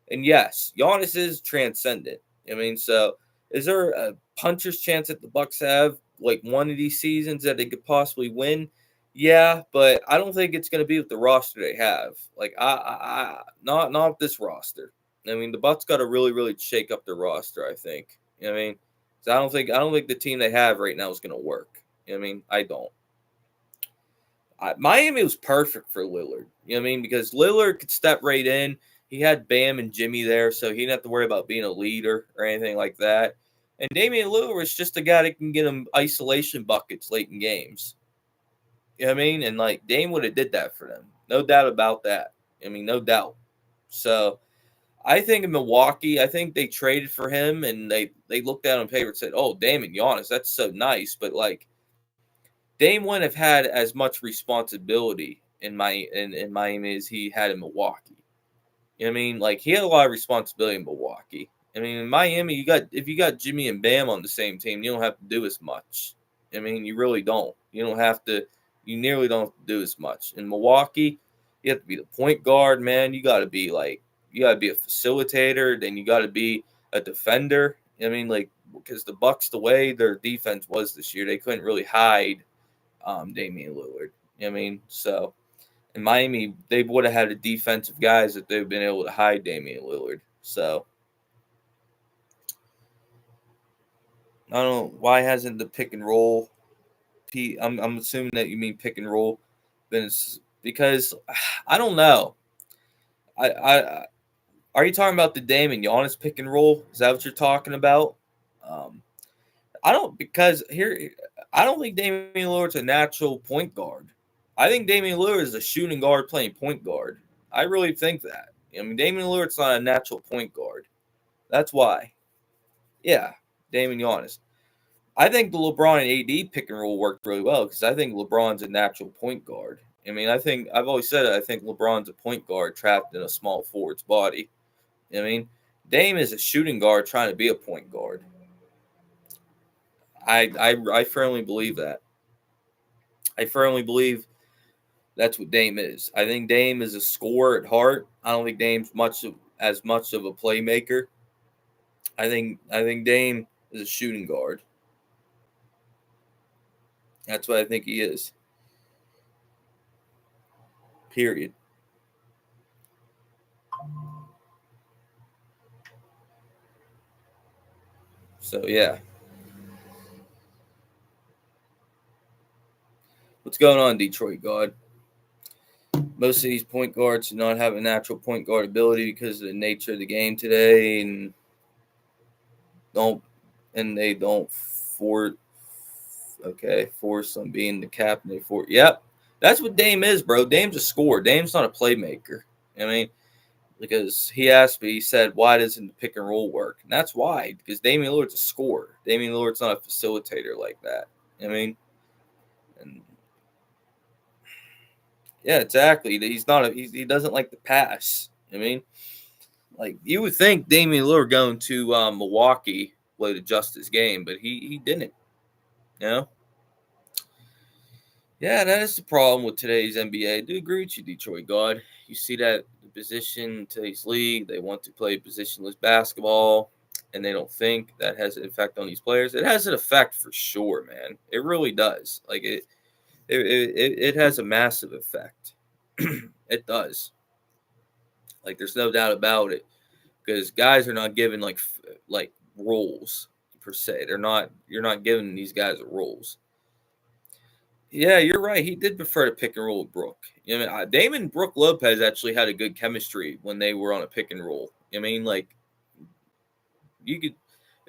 And yes, Giannis is transcendent. I mean, so is there a puncher's chance that the Bucks have like one of these seasons that they could possibly win? Yeah, but I don't think it's going to be with the roster they have. Like, not with this roster. I mean, the Bucks got to really, really shake up their roster. I think. You know what I mean? So I don't think the team they have right now is going to work. You know what I mean? I don't. Miami was perfect for Lillard. You know what I mean? Because Lillard could step right in. He had Bam and Jimmy there, so he didn't have to worry about being a leader or anything like that. And Damian Lillard was just a guy that can get him isolation buckets late in games. You know what I mean? And like Dame would have did that for them. No doubt about that. I mean, no doubt. So I think in Milwaukee, I think they traded for him and they looked at him on paper and said, "Oh, Dame and Giannis, that's so nice." But like Dame wouldn't have had as much responsibility in Miami as he had in Milwaukee. You know what I mean? Like he had a lot of responsibility in Milwaukee. I mean, in Miami, if you got Jimmy and Bam on the same team, you don't have to do as much. I mean, you really don't. You don't have to. You nearly don't have to do as much. In Milwaukee, you have to be the point guard, man. You got to be a facilitator. Then you got to be a defender. I mean, like because the Bucks, the way their defense was this year, they couldn't really hide Damian Lillard. You know what I mean? So in Miami, they would have had a defensive guys that they've been able to hide Damian Lillard. So I don't know why hasn't the pick and roll. I'm assuming that you mean pick and roll. Then it's because I don't know. I are you talking about the Dame and Giannis pick and roll? Is that what you're talking about? Um, I don't because here I don't think Damian Lillard's a natural point guard. I think Damian Lillard is a shooting guard playing point guard. I really think that. I mean, Damian Lillard's not a natural point guard. That's why. Yeah, Damian Giannis. I think the LeBron and AD pick and roll worked really well because I think LeBron's a natural point guard. I mean, I've always said it. I think LeBron's a point guard trapped in a small forward's body. You know what I mean, Dame is a shooting guard trying to be a point guard. I firmly believe that. I firmly believe that's what Dame is. I think Dame is a scorer at heart. I don't think Dame's as much of a playmaker. I think Dame is a shooting guard. That's what I think he is. Period. So yeah. What's going on, Detroit God? most of these point guards do not have a natural point guard ability because of the nature of the game today, and they don't force on being the captain. Yep, that's what Dame is, bro. Dame's a scorer. Dame's not a playmaker. I mean, because he asked me, he said, why doesn't the pick and roll work? And that's why, because Damian Lillard's a scorer. Damian Lillard's not a facilitator like that. I mean, and yeah, exactly. He's not he doesn't like the pass. I mean, like you would think Damian Lillard going to Milwaukee would adjust his game, but he didn't. You know? Yeah, that is the problem with today's NBA. I do agree with you, Detroit God. You see that the position in today's league, they want to play positionless basketball, and they don't think that has an effect on these players. It has an effect for sure, man. It really does. Like it has a massive effect. It does. Like there's no doubt about it, because guys are not given like roles per se. You're not giving these guys roles. Yeah, you're right. He did prefer to pick and roll with Brook. You know, Damon and Brook Lopez actually had a good chemistry when they were on a pick and roll. I mean, like it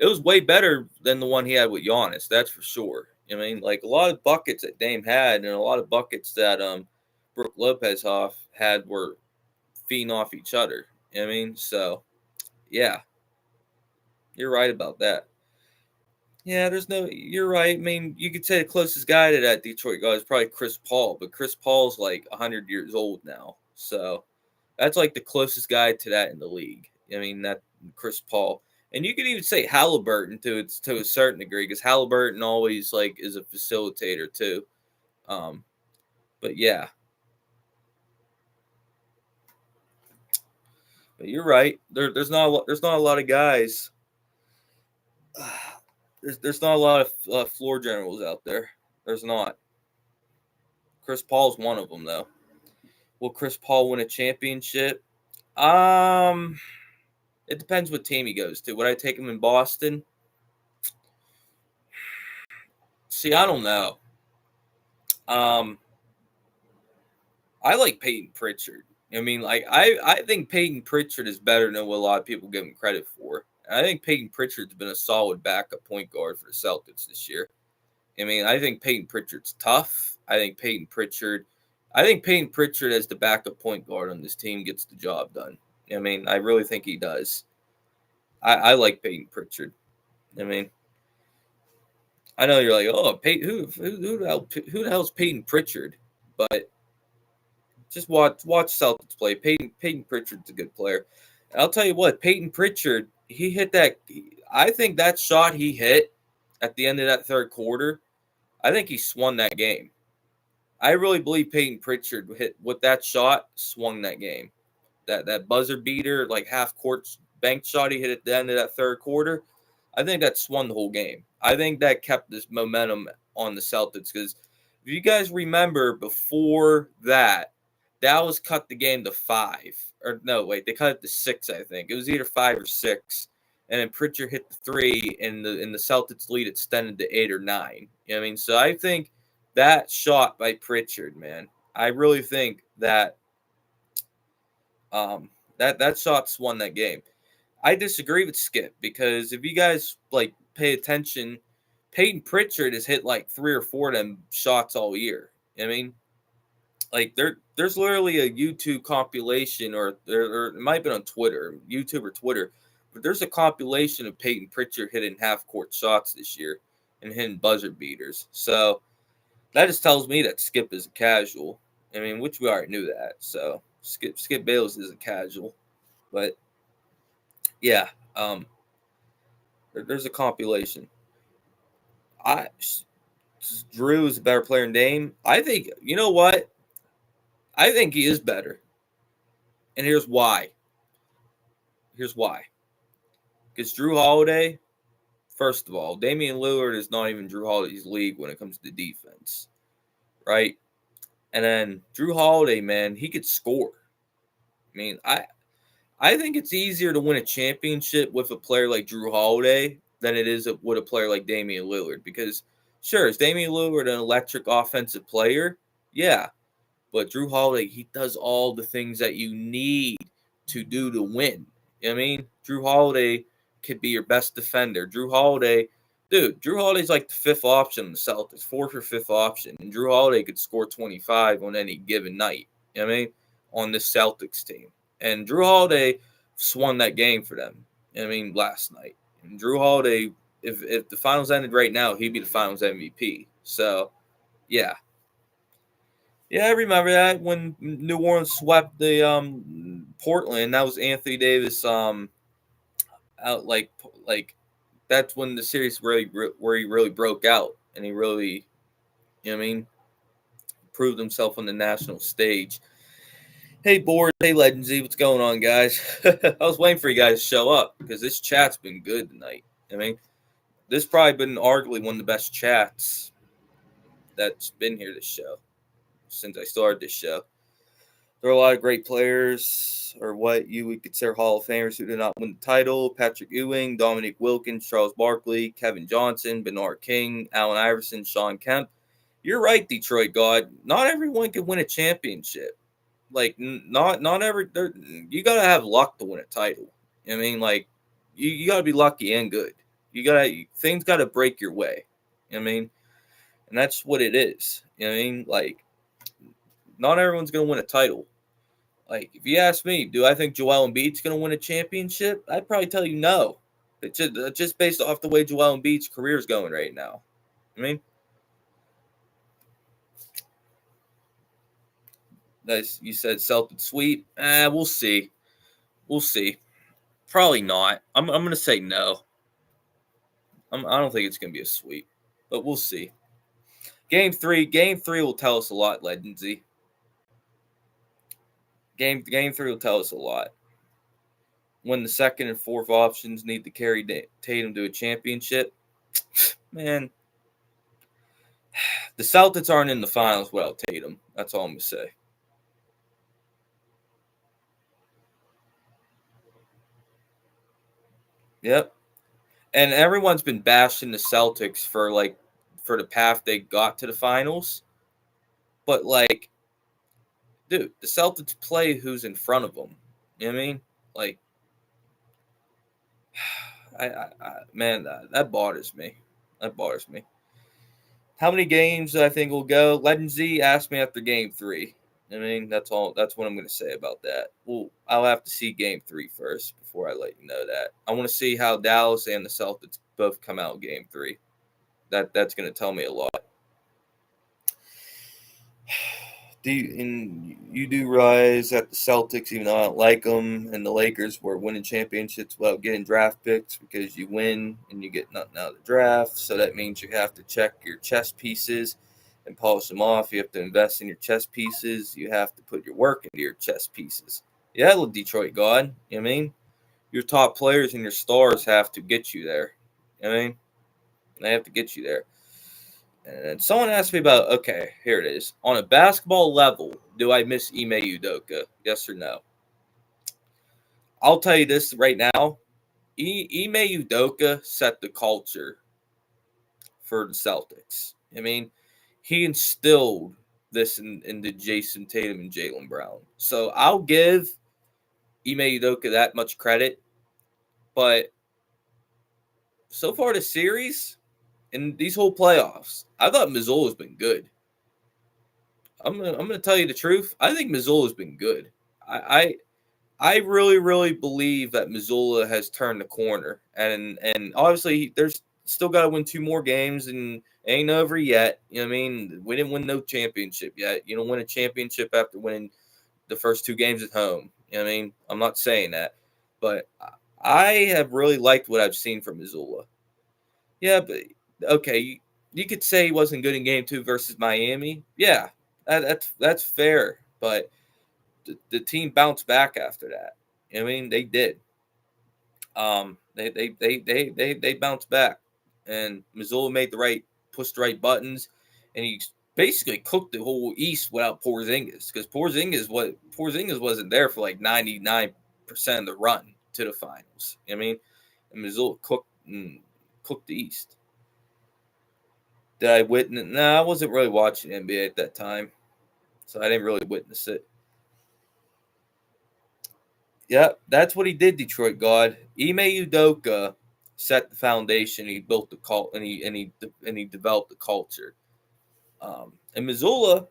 was way better than the one he had with Giannis. That's for sure. I mean, like a lot of buckets that Dame had, and a lot of buckets that Brook Lopez had were feeding off each other. I mean, so yeah, you're right about that. Yeah, you're right. I mean, you could say the closest guy to that Detroit guy is probably Chris Paul, but Chris Paul's like 100 years old now. So that's like the closest guy to that in the league. I mean, that Chris Paul. And you could even say Halliburton to a certain degree, because Halliburton always like is a facilitator too. But yeah. But you're right. There's not a lot of guys. There's not a lot of floor generals out there. There's not. Chris Paul's one of them, though. Will Chris Paul win a championship? It depends what team he goes to. Would I take him in Boston? See, I don't know. I like Peyton Pritchard. I mean, like I think Peyton Pritchard is better than what a lot of people give him credit for. I think Peyton Pritchard's been a solid backup point guard for the Celtics this year. I mean, I think Peyton Pritchard's tough. I think Peyton Pritchard as the backup point guard on this team gets the job done. I mean, I really think he does. I like Peyton Pritchard. I mean, I know you're like, oh, Peyton, who the hell's Peyton Pritchard? But just watch Celtics play. Peyton Pritchard's a good player. And I'll tell you what, Peyton Pritchard, he hit that. I think that shot he hit at the end of that third quarter, I think he swung that game. I really believe Peyton Pritchard hit with that shot, swung that game. That buzzer beater, like half court bank shot he hit at the end of that third quarter, I think that swung the whole game. I think that kept this momentum on the Celtics, because if you guys remember before that, Dallas cut the game to 5. Or no, wait, they cut it to 6, I think. It was either 5 or 6. And then Pritchard hit the 3, and the Celtics lead extended to 8 or 9. You know what I mean? So I think that shot by Pritchard, man, I really think that that shot's won that game. I disagree with Skip, because if you guys like pay attention, Peyton Pritchard has hit like 3 or 4 of them shots all year. I mean, like there's literally a YouTube compilation, or it might have been on Twitter, YouTube or Twitter, but there's a compilation of Peyton Pritchard hitting half court shots this year and hitting buzzer beaters. So that just tells me that Skip is a casual. I mean, which we already knew that. So Skip Bayless is a casual, but yeah, there's a compilation. Drew is a better player than Dame. I think, you know what? I think he is better. And here's why. Because Drew Holiday, first of all, Damian Lillard is not even Drew Holiday's league when it comes to defense, right? And then Drew Holiday, man, he could score. I mean, I think it's easier to win a championship with a player like Drew Holiday than it is with a player like Damian Lillard. Because, sure, is Damian Lillard an electric offensive player? Yeah. But Drew Holiday, he does all the things that you need to do to win. You know what I mean? Drew Holiday could be your best defender. Drew Holiday's like the fifth option in the Celtics, fourth or fifth option. And Drew Holiday could score 25 on any given night. You know what I mean? On this Celtics team. And Drew Holiday won that game for them. You know what I mean? Last night. And Drew Holiday, if the finals ended right now, he'd be the finals MVP. So, yeah. Yeah, I remember that when New Orleans swept the Portland. That was Anthony Davis out like that's when the series really where he really broke out and he really, you know what I mean, proved himself on the national stage. Hey, Board. Hey, Legendsy. What's going on, guys? I was waiting for you guys to show up because this chat's been good tonight. I mean, this probably been arguably one of the best chats that's been here this show since I started this show. There are a lot of great players, or what you would consider Hall of Famers, who did not win the title. Patrick Ewing, Dominique Wilkins, Charles Barkley, Kevin Johnson, Bernard King, Allen Iverson, Shawn Kemp. You're right, Detroit God. Not everyone can win a championship. Like, not every. You got to have luck to win a title. I mean, like, you got to be lucky and good. Things got to break your way. I mean, and that's what it is. You know what I mean? Like, not everyone's going to win a title. Like, if you ask me, do I think Joel Embiid's going to win a championship? I'd probably tell you no. It's just based off the way Joel Embiid's career is going right now. I mean, you said Celtics sweep. We'll see. We'll see. Probably not. I'm going to say no. I don't think it's going to be a sweep, but we'll see. Game three will tell us a lot, Legendsy. Game 3 will tell us a lot. When the second and fourth options need to carry Tatum to a championship, man, the Celtics aren't in the finals without Tatum. That's all I'm going to say. Yep. And everyone's been bashing the Celtics for the path they got to the finals. But, like, dude, the Celtics play who's in front of them. You know what I mean? Like, man, that bothers me. That bothers me. How many games do I think will go? Legend Z asked me after game 3. I mean, that's all. That's what I'm going to say about that. Well, I'll have to see game 3 first before I let you know that. I want to see how Dallas and the Celtics both come out game 3. That's going to tell me a lot. You do realize that the Celtics, even though I don't like them, and the Lakers were winning championships without getting draft picks because you win and you get nothing out of the draft. So that means you have to check your chess pieces and polish them off. You have to invest in your chess pieces. You have to put your work into your chess pieces. Yeah, little Detroit God. You know what I mean? Your top players and your stars have to get you there. You know what I mean? They have to get you there. And someone asked me about, okay, here it is. On a basketball level, do I miss Ime Udoka? Yes or no? I'll tell you this right now. Ime Udoka set the culture for the Celtics. I mean, he instilled this into Jason Tatum and Jaylen Brown. So I'll give Ime Udoka that much credit. But so far this series, in these whole playoffs, I thought Mazzulla's been good. I'm gonna tell you the truth. I think Mazzulla's been good. I really believe that Mazzulla has turned the corner, and obviously there's still got to win 2 more games, and it ain't over yet. You know what I mean? We didn't win no championship yet. You don't win a championship after winning the first 2 games at home. You know what I mean? I'm not saying that, but I have really liked what I've seen from Mazzulla. Yeah, but okay, you could say he wasn't good in game 2 versus Miami. Yeah, that's fair, but the team bounced back after that. You know what I mean? They did. They bounced back, and Mazzulla pushed the right buttons, and he basically cooked the whole East without Porzingis, because Porzingis wasn't there for like 99% of the run to the finals. You know what I mean? And Mazzulla cooked the East. Did I witness? No, I wasn't really watching NBA at that time. so I didn't really witness it. Yep, that's what he did, Detroit God. Ime Udoka set the foundation. He built the cult, and he developed the culture. And Missoula,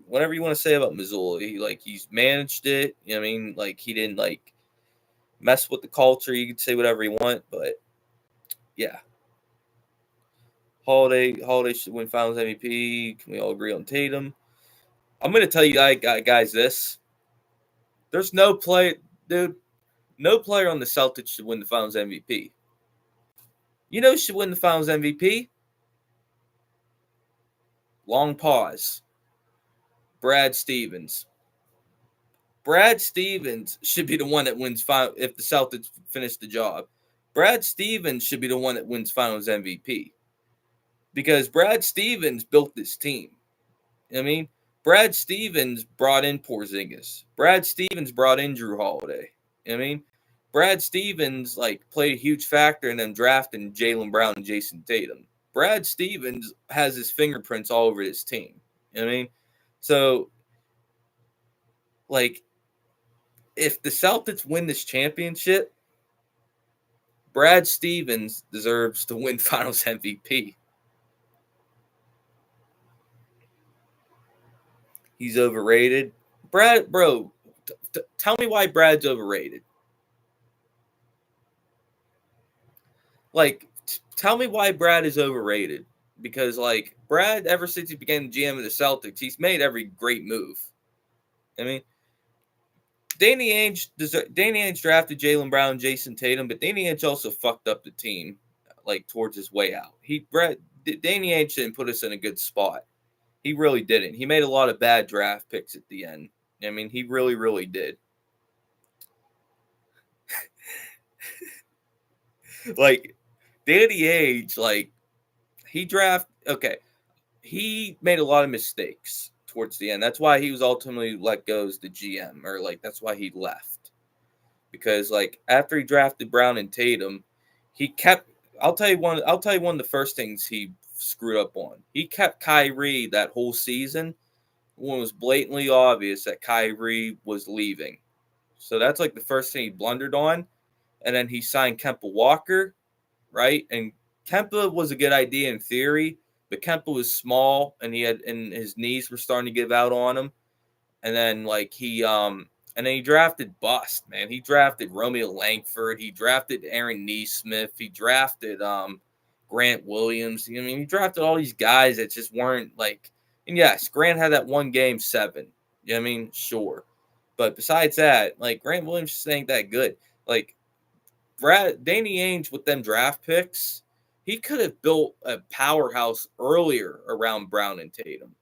whatever you want to say about Missoula, he's managed it. You know what I mean? Like he didn't mess with the culture. You could say whatever you want, but yeah. Holiday should win Finals MVP. Can we all agree on Tatum? I'm gonna tell you guys this. There's no player on the Celtics should win the Finals MVP. You know who should win the Finals MVP? Long pause. Brad Stevens. Brad Stevens should be the one that wins if the Celtics finish the job. Brad Stevens should be the one that wins Finals MVP. Because Brad Stevens built this team. You know what I mean? Brad Stevens brought in Porzingis. Brad Stevens brought in Drew Holiday. You know what I mean? Brad Stevens played a huge factor in them drafting Jaylen Brown and Jason Tatum. Brad Stevens has his fingerprints all over his team. You know what I mean? So, if the Celtics win this championship, Brad Stevens deserves to win Finals MVP. He's overrated. Brad, bro, tell me why Brad's overrated. Tell me why Brad is overrated. Because, Brad, ever since he became GM of the Celtics, he's made every great move. I mean, Danny Ainge drafted Jaylen Brown and Jason Tatum, but Danny Ainge also fucked up the team, towards his way out. Danny Ainge didn't put us in a good spot. He really didn't. He made a lot of bad draft picks at the end. I mean, he really, really did. Danny Ainge, he made a lot of mistakes towards the end. That's why he was ultimately let go as the GM, or that's why he left. Because after he drafted Brown and Tatum, he kept. I'll tell you one of the first things he screwed up on. He kept Kyrie that whole season when it was blatantly obvious that Kyrie was leaving. So that's the first thing he blundered on. And then he signed Kemba Walker, right? And Kemba was a good idea in theory, but Kemba was small and his knees were starting to give out on him. And then he drafted bust, man. He drafted Romeo Langford. He drafted Aaron Nesmith. He drafted Grant Williams. I mean, he drafted all these guys that just weren't and yes, Grant had that 1 game 7. You know what I mean? Sure. But besides that, Grant Williams just ain't that good. Danny Ainge with them draft picks, he could have built a powerhouse earlier around Brown and Tatum.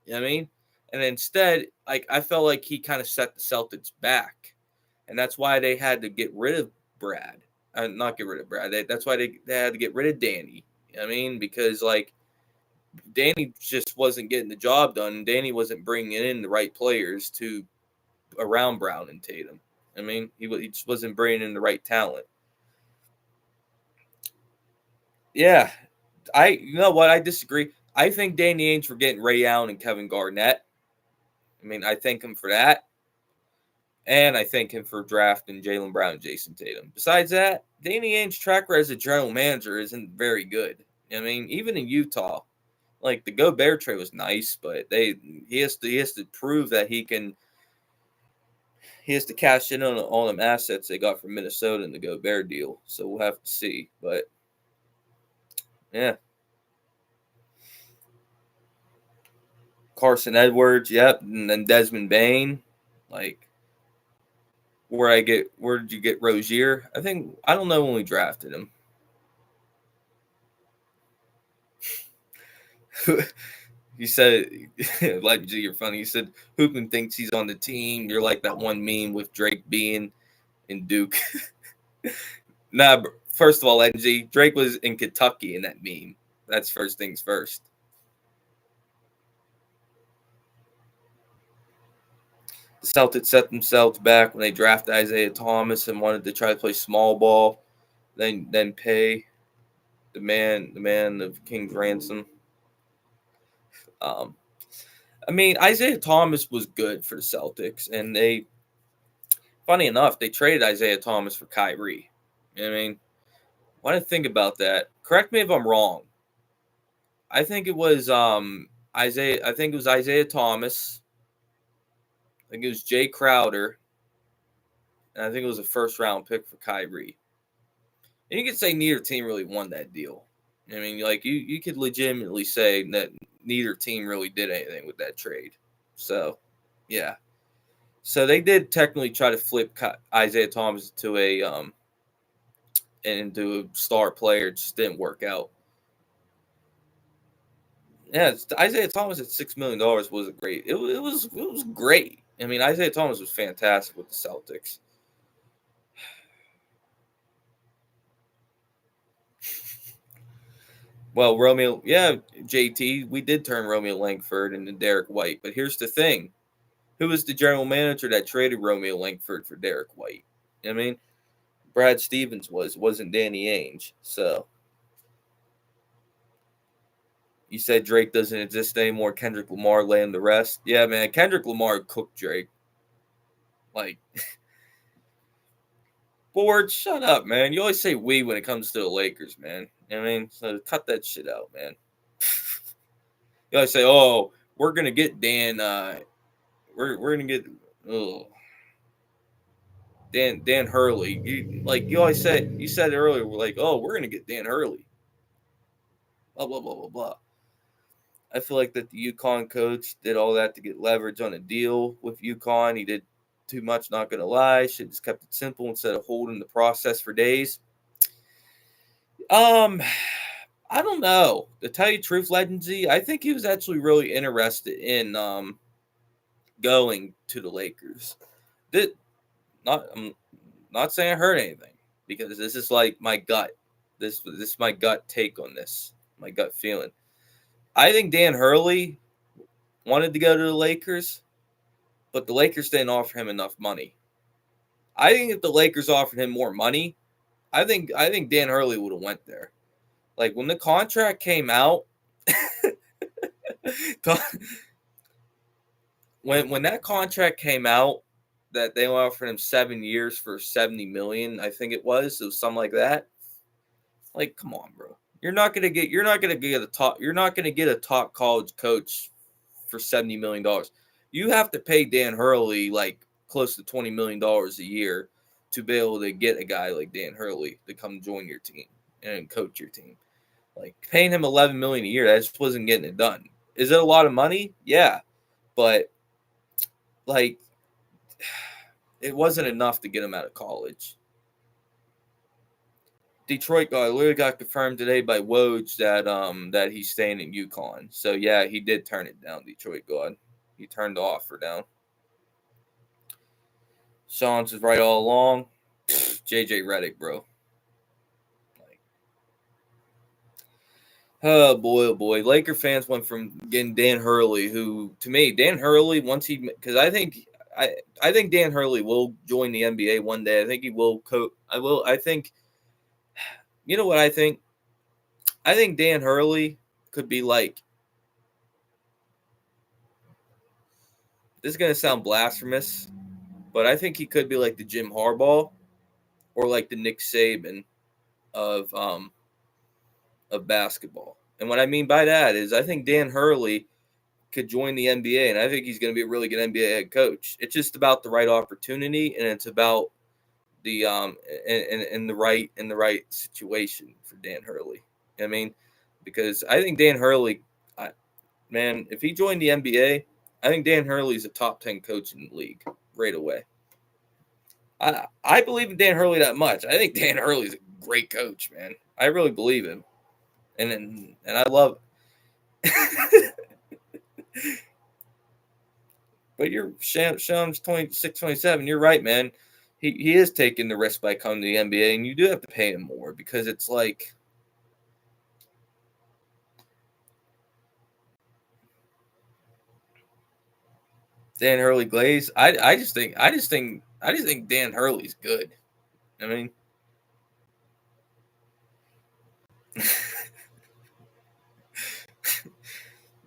You know what I mean? And instead, I felt like he kind of set the Celtics back. And that's why they had to get rid of Brad. Not get rid of Brad. That's why they had to get rid of Danny. You know what I mean? Because, Danny just wasn't getting the job done. Danny wasn't bringing in the right players around Brown and Tatum. I mean, he just wasn't bringing in the right talent. Yeah. You know what? I disagree. I think Danny Ainge for getting Ray Allen and Kevin Garnett. I mean, I thank him for that. And I thank him for drafting Jaylen Brown and Jason Tatum. Besides that, Danny Ainge's track record as a general manager isn't very good. I mean, even in Utah, the Gobert trade was nice, but he has to prove that he has to cash in on all them assets they got from Minnesota in the Gobert deal. So we'll have to see. But yeah. Carson Edwards, yep, and then Desmond Bane. Where did you get Rozier? I don't know when we drafted him. He said, G, you're funny. He said, Hoopin thinks he's on the team. You're like that one meme with Drake being in Duke. Nah, first of all, NG, Drake was in Kentucky in that meme. That's first things first. The Celtics set themselves back when they drafted Isaiah Thomas and wanted to try to play small ball, then pay the man of King's ransom. I mean, Isaiah Thomas was good for the Celtics, and funny enough, they traded Isaiah Thomas for Kyrie. You know what I mean, when I think about that, correct me if I'm wrong. I think it was Isaiah. I think it was Isaiah Thomas. I think it was Jay Crowder, and I think it was a first round pick for Kyrie. And you could say neither team really won that deal. I mean, like you could legitimately say that neither team really did anything with that trade. So, yeah. So they did technically try to flip Isaiah Thomas to into a star player. It just didn't work out. Yeah, Isaiah Thomas at $6 million was great. It was great. I mean, Isaiah Thomas was fantastic with the Celtics. Well, JT, we did turn Romeo Langford into Derek White, but here's the thing: who was the general manager that traded Romeo Langford for Derek White? I mean, Brad Stevens wasn't Danny Ainge. So you said Drake doesn't exist anymore. Kendrick Lamar laying the rest. Yeah, man, Kendrick Lamar cooked Drake. Like, Ford, shut up, man. You always say we when it comes to the Lakers, man. I mean, so cut that shit out, man. You always say, "Oh, we're gonna get Dan. We're gonna get oh Dan Hurley." You always said you said earlier, we're like, "Oh, we're gonna get Dan Hurley." Blah blah blah blah blah. I feel like that the UConn coach did all that to get leverage on a deal with UConn. He did too much, not gonna lie. Should just kept it simple instead of holding the process for days. I don't know. To tell you the truth, Legendsy, I think he was actually really interested in going to the Lakers. I'm not saying I heard anything because this is like my gut. This is my gut take on this. My gut feeling. I think Dan Hurley wanted to go to the Lakers, but the Lakers didn't offer him enough money. I think if the Lakers offered him more money, I think Dan Hurley would have went there. Like when the contract came out, when that contract came out, that they offered him 7 years for 70 million, I think it was something like that. Like, come on, bro. You're not gonna get a top college coach for $70 million. You have to pay Dan Hurley like close to $20 million a year to be able to get a guy like Dan Hurley to come join your team and coach your team. Like paying him $11 million a year, that just wasn't getting it done. Is it a lot of money? Yeah, but like it wasn't enough to get him out of college. Detroit guy literally got confirmed today by Woj that he's staying in UConn. So yeah, he did turn it down. Detroit God, he turned the offer down. Sean's is right all along. JJ Redick, bro. Oh boy. Laker fans went from getting Dan Hurley, who to me, Dan Hurley, because I think Dan Hurley will join the NBA one day. I think he will coach. I think, you know what I think? I think Dan Hurley could be like, this is gonna sound blasphemous, but I think he could be like the Jim Harbaugh or like the Nick Saban of basketball. And what I mean by that is I think Dan Hurley could join the NBA, and I think he's going to be a really good NBA head coach. It's just about the right opportunity, and it's about the in the right situation for Dan Hurley. I mean, because I think Dan Hurley, man, if he joined the NBA, I think Dan Hurley's a top 10 coach in the league right away. I believe in Dan Hurley that much. I think Dan Hurley's a great coach, man. I really believe him, and I love. But you're Shams 26, 27. You're right, man. He is taking the risk by coming to the NBA, and you do have to pay him more because it's like Dan Hurley Glaze. I just think Dan Hurley's good. I mean,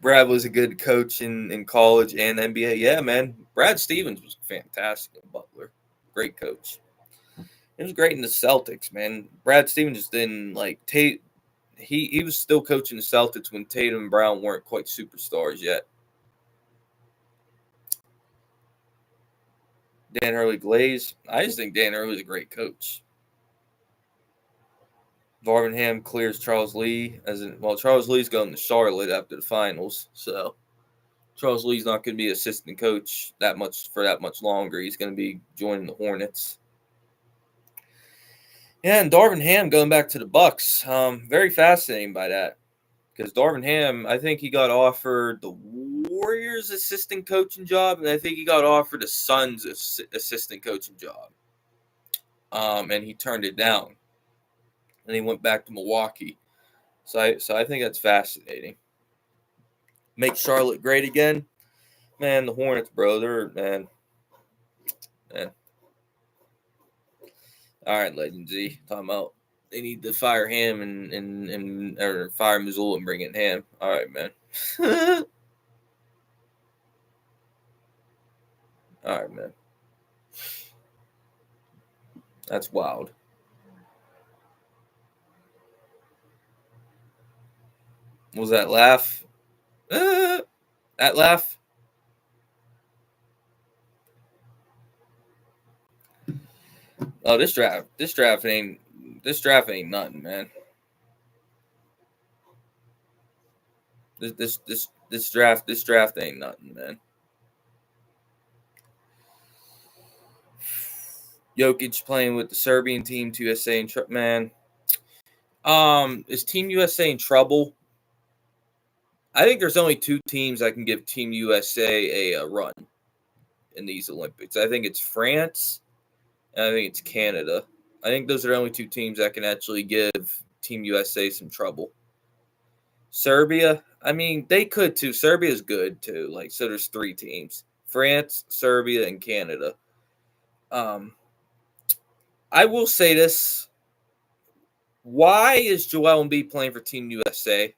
Brad was a good coach in college and NBA. Yeah, man. Brad Stevens was fantastic in Butler. Great coach. He was great in the Celtics, man. Brad Stevens just didn't like Tate. He was still coaching the Celtics when Tatum and Brown weren't quite superstars yet. Dan Hurley Glaze. I just think Dan Hurley's a great coach. Darvin Ham clears Charles Lee Charles Lee's going to Charlotte after the finals, so Charles Lee's not going to be assistant coach that much longer. He's going to be joining the Hornets. Yeah, and Darvin Ham going back to the Bucks. Very fascinating by that because Darvin Ham, I think he got offered the Warriors assistant coaching job, and I think he got offered the Suns assistant coaching job. And he turned it down, and he went back to Milwaukee. So I think that's fascinating. Make Charlotte great again, man. The Hornets, bro, man. All right, Legend Z, talking about they need to fire him or fire Mazzulla and bring in Ham. All right, man. All right, man. That's wild. Was that laugh? That laugh? Oh, this draft ain't nothing, man. This draft ain't nothing, man. Jokic playing with the Serbian team, Team USA man. Is Team USA in trouble? I think there's only two teams that can give Team USA a run in these Olympics. I think it's France, and I think it's Canada. I think those are the only two teams that can actually give Team USA some trouble. Serbia, I mean, they could too. Serbia's good too. Like, so there's three teams: France, Serbia, and Canada. I will say this: why is Joel Embiid playing for Team USA?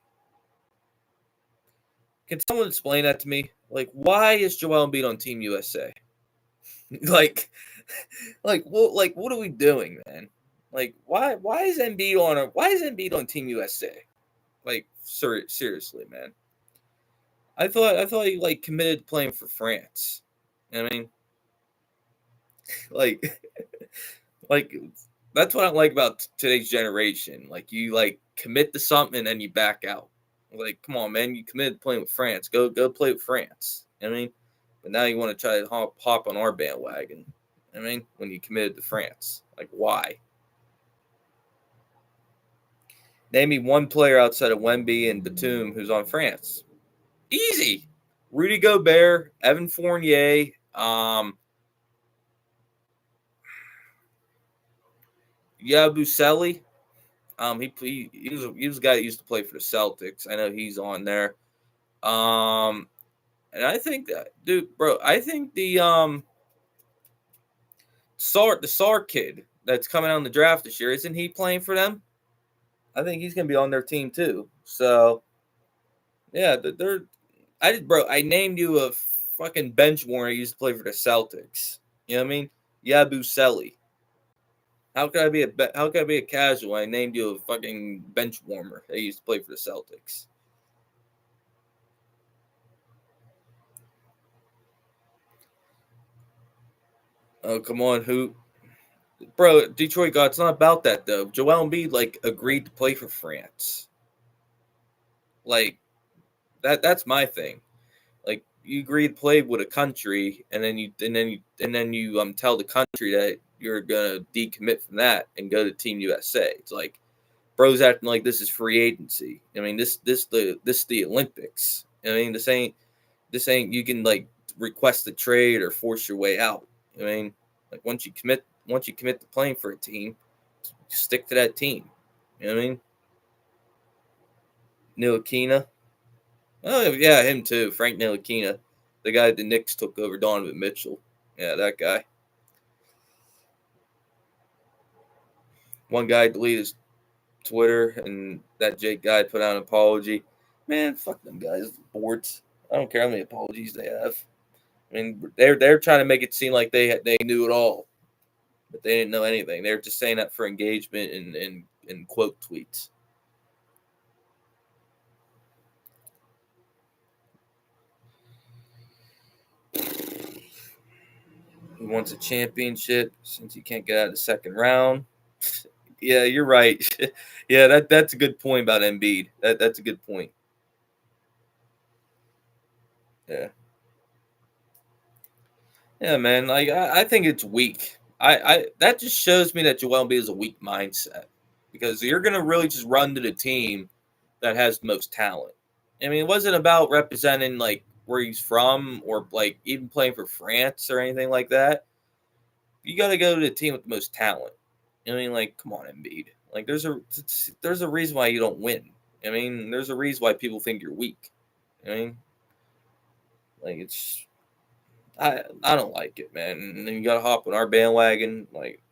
Can someone explain that to me? Like, why is Joel Embiid on Team USA? like, what are we doing, man? Like, why is Embiid on Team USA? Like, seriously, man. I thought he like committed to playing for France. I mean, like, like that's what I like about today's generation. Like, you like commit to something and then you back out. Like, come on, man, you committed to playing with France. Go play with France. I mean, but now you want to try to hop on our bandwagon. I mean, when you committed to France, like, why? Name me one player outside of Wemby and Batum who's on France. Easy. Rudy Gobert, Evan Fournier, Yabusele. He was a guy that used to play for the Celtics. I know he's on there. And I think that, dude, bro, I think the Sark kid that's coming out in the draft this year, isn't he playing for them? I think he's gonna be on their team too. So yeah, I named you a fucking bench warmer who used to play for the Celtics. You know what I mean? Yabusele. How could I be a casual? I named you a fucking bench warmer that used to play for the Celtics. Oh, come on, who? Bro, Detroit God, it's not about that though. Joel Embiid like agreed to play for France. Like that's my thing. Like, you agree to play with a country, and then you tell the country that you're gonna decommit from that and go to Team USA. It's like bros acting like this is free agency. I mean, this the Olympics. I mean, this ain't you can like request a trade or force your way out. I mean, like once you commit to playing for a team, stick to that team. You know what I mean? Ntilikina. Oh yeah, him too. Frank Ntilikina, the guy the Knicks took over Donovan Mitchell. Yeah, that guy. One guy deleted his Twitter, and that Jake guy put out an apology. Man, fuck them guys. Boards. I don't care how many apologies they have. I mean, they're trying to make it seem like they knew it all, but they didn't know anything. They're just saying that for engagement and quote tweets. He wants a championship since he can't get out of the second round. Yeah, you're right. Yeah, that's a good point about Embiid. That's a good point. Yeah. Yeah, man. Like I think it's weak. I that just shows me that Joel Embiid is a weak mindset because you're gonna really just run to the team that has the most talent. I mean, it wasn't about representing like where he's from or like even playing for France or anything like that. You got to go to the team with the most talent. I mean, like, come on, Embiid. Like, there's a reason why you don't win. I mean, there's a reason why people think you're weak. I mean, like it's I don't like it, man. And then you got to hop on our bandwagon. Like,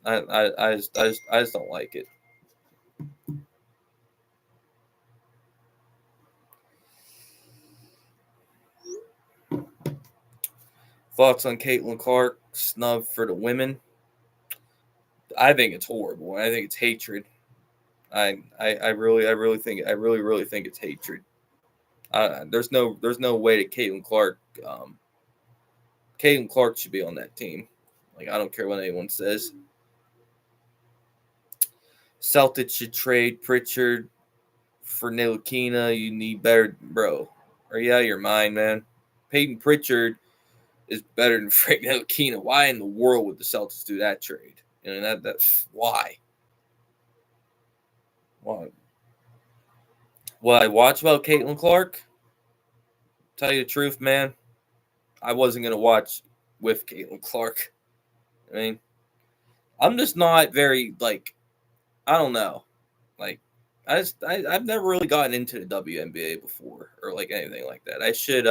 I just don't like it. Thoughts on Caitlin Clark snub for the women? I think it's horrible. I think it's hatred. I really think it's hatred. There's no way that Caitlin Clark should be on that team. Like I don't care what anyone says. Celtics should trade Pritchard for Ntilikina. You need better, bro. Are you out of your mind, man? Peyton Pritchard is better than Frank Ntilikina. Why in the world would the Celtics do that trade? And that's why. Why? What I watch about Caitlin Clark? Tell you the truth, man. I wasn't gonna watch with Caitlin Clark. I mean, I'm just not very like I don't know. Like I've never really gotten into the WNBA before or like anything like that. I should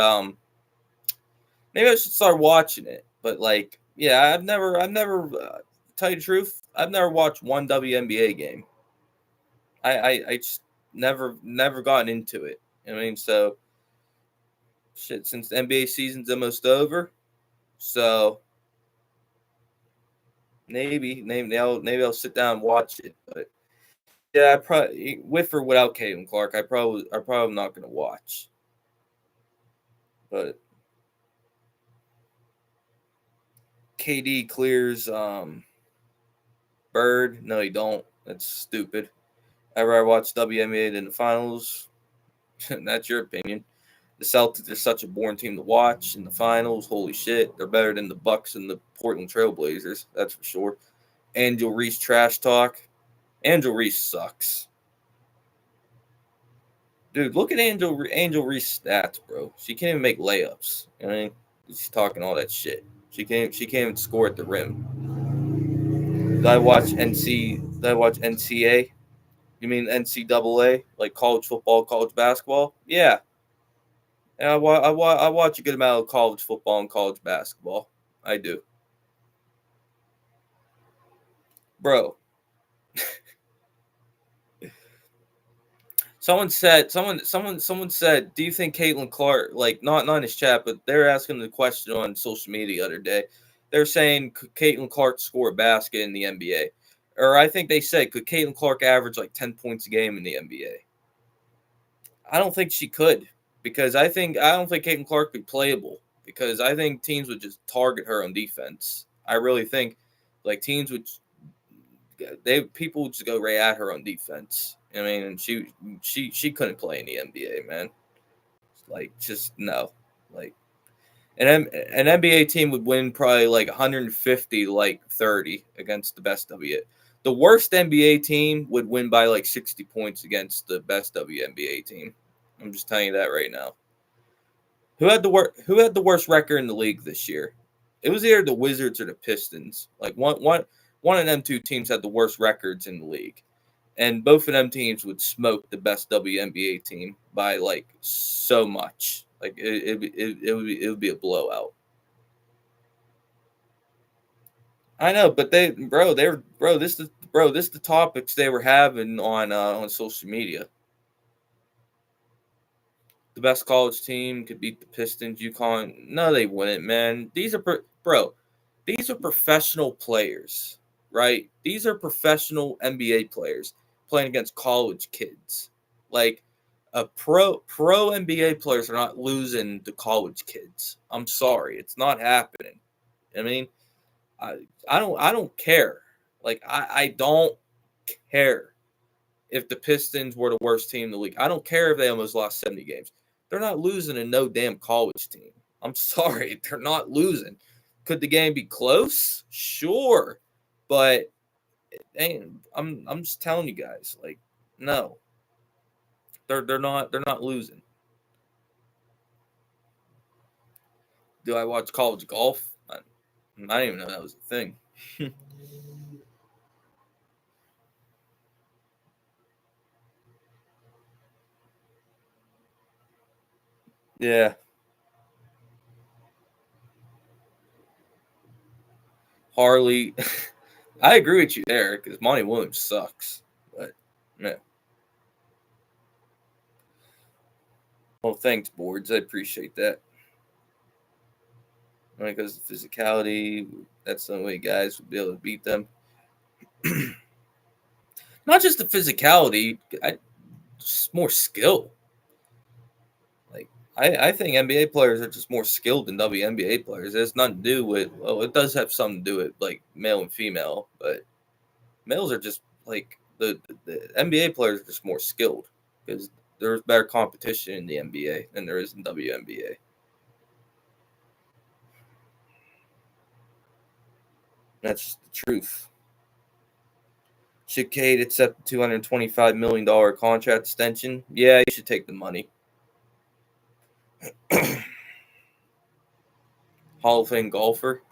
maybe I should start watching it. But like yeah, I've never tell you the truth, I've never watched one WNBA game. I just never gotten into it. I mean, so shit since the NBA season's almost over. So maybe I'll sit down and watch it. But yeah, I probably with or without Caitlin Clark, I probably not gonna watch. But KD clears Bird. No, you don't. That's stupid. Ever I watched WNBA in the finals. That's your opinion. The Celtics are such a boring team to watch in the finals. Holy shit, they're better than the Bucks and the Portland Trailblazers. That's for sure. Angel Reese trash talk. Angel Reese sucks. Dude, look at Angel Reese stats, bro. She can't even make layups. I mean, she's talking all that shit. She can't even score at the rim. Did I watch NCA? You mean NCAA, like college football, college basketball? Yeah, and I watch a good amount of college football and college basketball. I do, bro. Someone said, do you think Caitlin Clark, like not in his chat, but they're asking the question on social media the other day. They're saying could Caitlin Clark score a basket in the NBA, or I think they said could Caitlin Clark average like 10 points a game in the NBA? I don't think she could because I don't think Caitlin Clark could be playable because I think teams would just target her on defense. I really think like teams would people would just go right at her on defense. I mean, and she couldn't play in the NBA, man. Like just no. Like an NBA team would win probably like 150 like 30 against the best W. The worst NBA team would win by like 60 points against the best WNBA team. I'm just telling you that right now. Who had the worst record in the league this year? It was either the Wizards or the Pistons. Like one of them two teams had the worst records in the league. And both of them teams would smoke the best WNBA team by like so much. Like it would be a blowout. I know, but this is the topics they were having on social media. the best college team could beat the Pistons, UConn. No, they wouldn't, man. These are these are professional players, right? These are professional NBA players playing against college kids. Like a pro NBA players are not losing to college kids. I'm sorry, it's not happening. I mean, I don't care. Like I don't care if the Pistons were the worst team in the league. I don't care if they almost lost 70 games. They're not losing to no damn college team. I'm sorry, they're not losing. Could the game be close? Sure, but I'm just telling you guys, like, no, they're not losing. Do I watch college golf? I didn't even know that was a thing. Yeah, Harley. I agree with you there because Monty Williams sucks. But yeah. Well, thanks, boards. I appreciate that. When it goes to physicality, that's the only way guys would be able to beat them. Not just the physicality, just more skill. Like I think NBA players are just more skilled than WNBA players. It has nothing to do with. Well, it does have something to do with like male and female, but males are just like the NBA players are just more skilled because there's better competition in the NBA than there is in WNBA. That's just the truth. Should Cade accept the $225 million contract extension? Yeah, you should take the money. Hall of Fame golfer.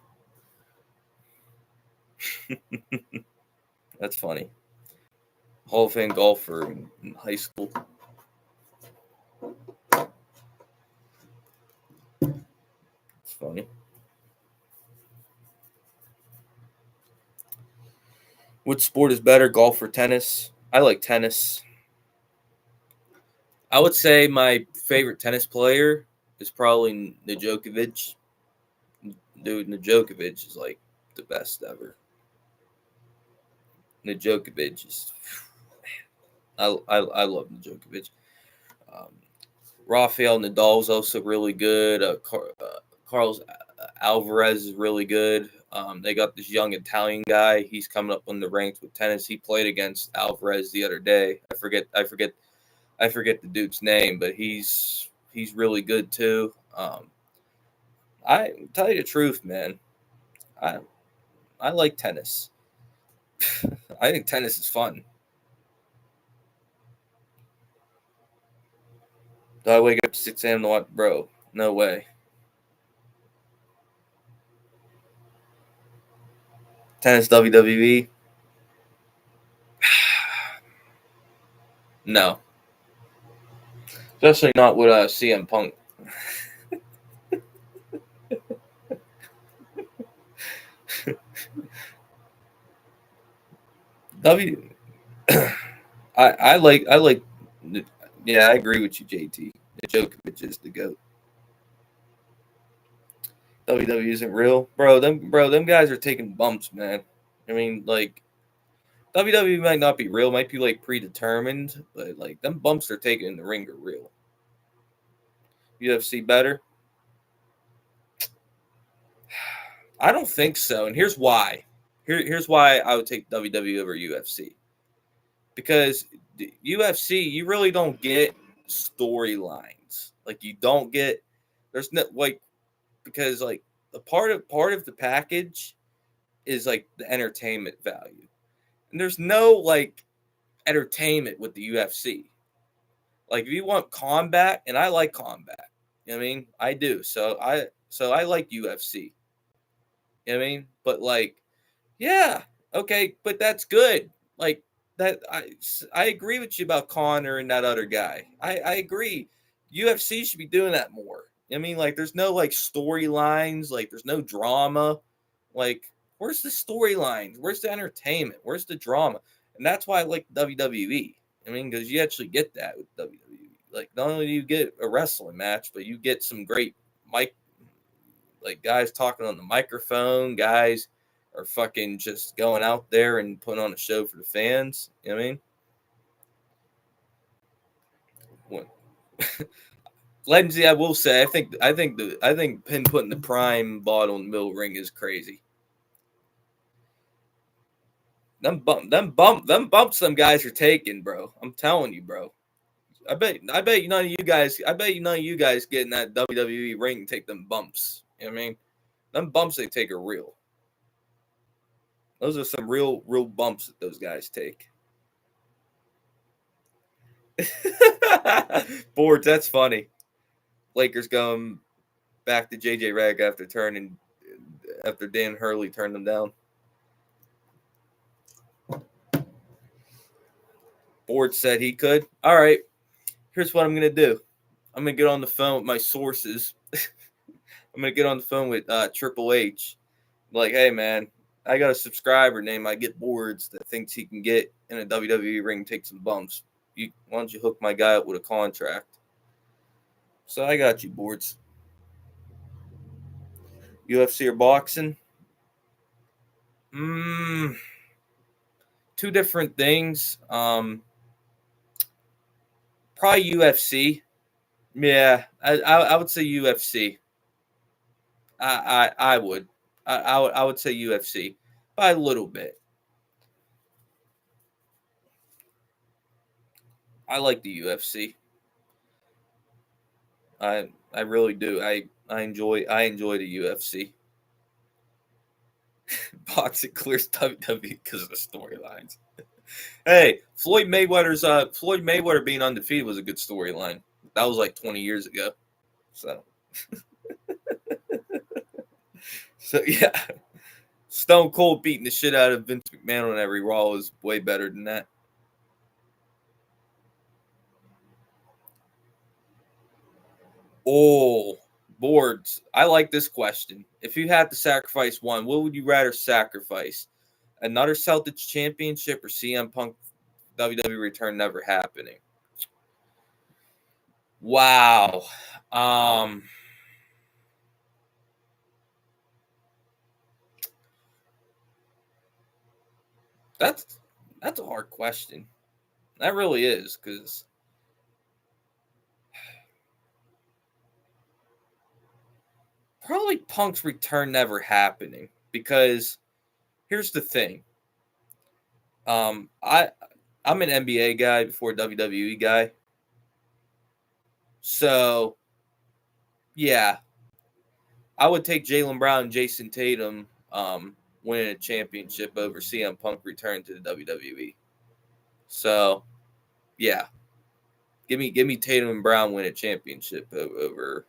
That's funny. Hall of Fame golfer in high school. It's funny. Which sport is better, golf or tennis? I like tennis. I would say my favorite tennis player is probably Djokovic. Dude, Djokovic is like the best ever. Djokovic is. I love Djokovic. Um, Rafael Nadal is also really good. Carlos Alvarez is really good. They got this young Italian guy. He's coming up on the ranks with tennis. He played against Alvarez the other day. I forget the dude's name, but he's really good too. I tell you the truth, man. I I like tennis. I think tennis is fun. Do I wake up at 6 a.m. to watch? Bro, no way. Tennis WWE? No. Especially not with CM Punk. W. I like. Yeah, I agree with you, JT. Djokovic is the goat. WWE isn't real, bro. Them guys are taking bumps, man. I mean, like WWE might not be real, might be like predetermined, but like them bumps they're taking in the ring are real. UFC better? I don't think so, and here's why. Here's why I would take WWE over UFC because the UFC you really don't get storylines. Like you don't get there's no like because like the part of the package is like the entertainment value. And there's no like entertainment with the UFC. Like if you want combat, and I like combat, you know what I mean? I do. So I like UFC. You know what I mean? But like, yeah, okay, but that's good. Like that I agree with you about Connor and that other guy. I agree. UFC should be doing that more. I mean, like there's no like storylines, like there's no drama. Like, where's the storylines? Where's the entertainment? Where's the drama? And that's why I like WWE. I mean, because you actually get that with WWE. like not only do you get a wrestling match, but you get some great guys talking on the microphone. Guys are fucking just going out there and putting on a show for the fans. You know what I mean? Lindsay, I will say, I think Penn putting the prime bottle in the middle ring is crazy. Them bumps them guys are taking, bro. I'm telling you, bro. I bet none of you guys get in that WWE ring and take them bumps. You know what I mean? Them bumps they take are real. Those are some real bumps that those guys take. Boards, that's funny. Lakers going back to JJ Redick after Dan Hurley turned them down. Board said he could. All right. Here's what I'm going to do. I'm going to get on the phone with my sources. I'm going to get on the phone with Triple H. Like, hey, man, I got a subscriber named I Get Boards that thinks he can get in a WWE ring and take some bumps. Why don't you hook my guy up with a contract? So I got you, Boards. UFC or boxing? Two different things. Probably UFC. Yeah, I would say UFC. I would. I would say UFC by a little bit. I like the UFC. I really do. I enjoy the UFC. Boxing clears WWE because of the storylines. Hey, Floyd Mayweather being undefeated was a good storyline. That was like 20 years ago. So yeah. Stone Cold beating the shit out of Vince McMahon on every Raw is way better than that. Oh, Boards. I like this question. If you had to sacrifice one, what would you rather sacrifice? Another Celtics championship or CM Punk WWE return never happening? Wow. That's a hard question. That really is, because probably Punk's return never happening, because here's the thing. I'm an NBA guy before WWE guy. So yeah, I would take Jaylen Brown and Jason Tatum winning a championship over CM Punk return to the WWE. So yeah. Give me Tatum and Brown win a championship over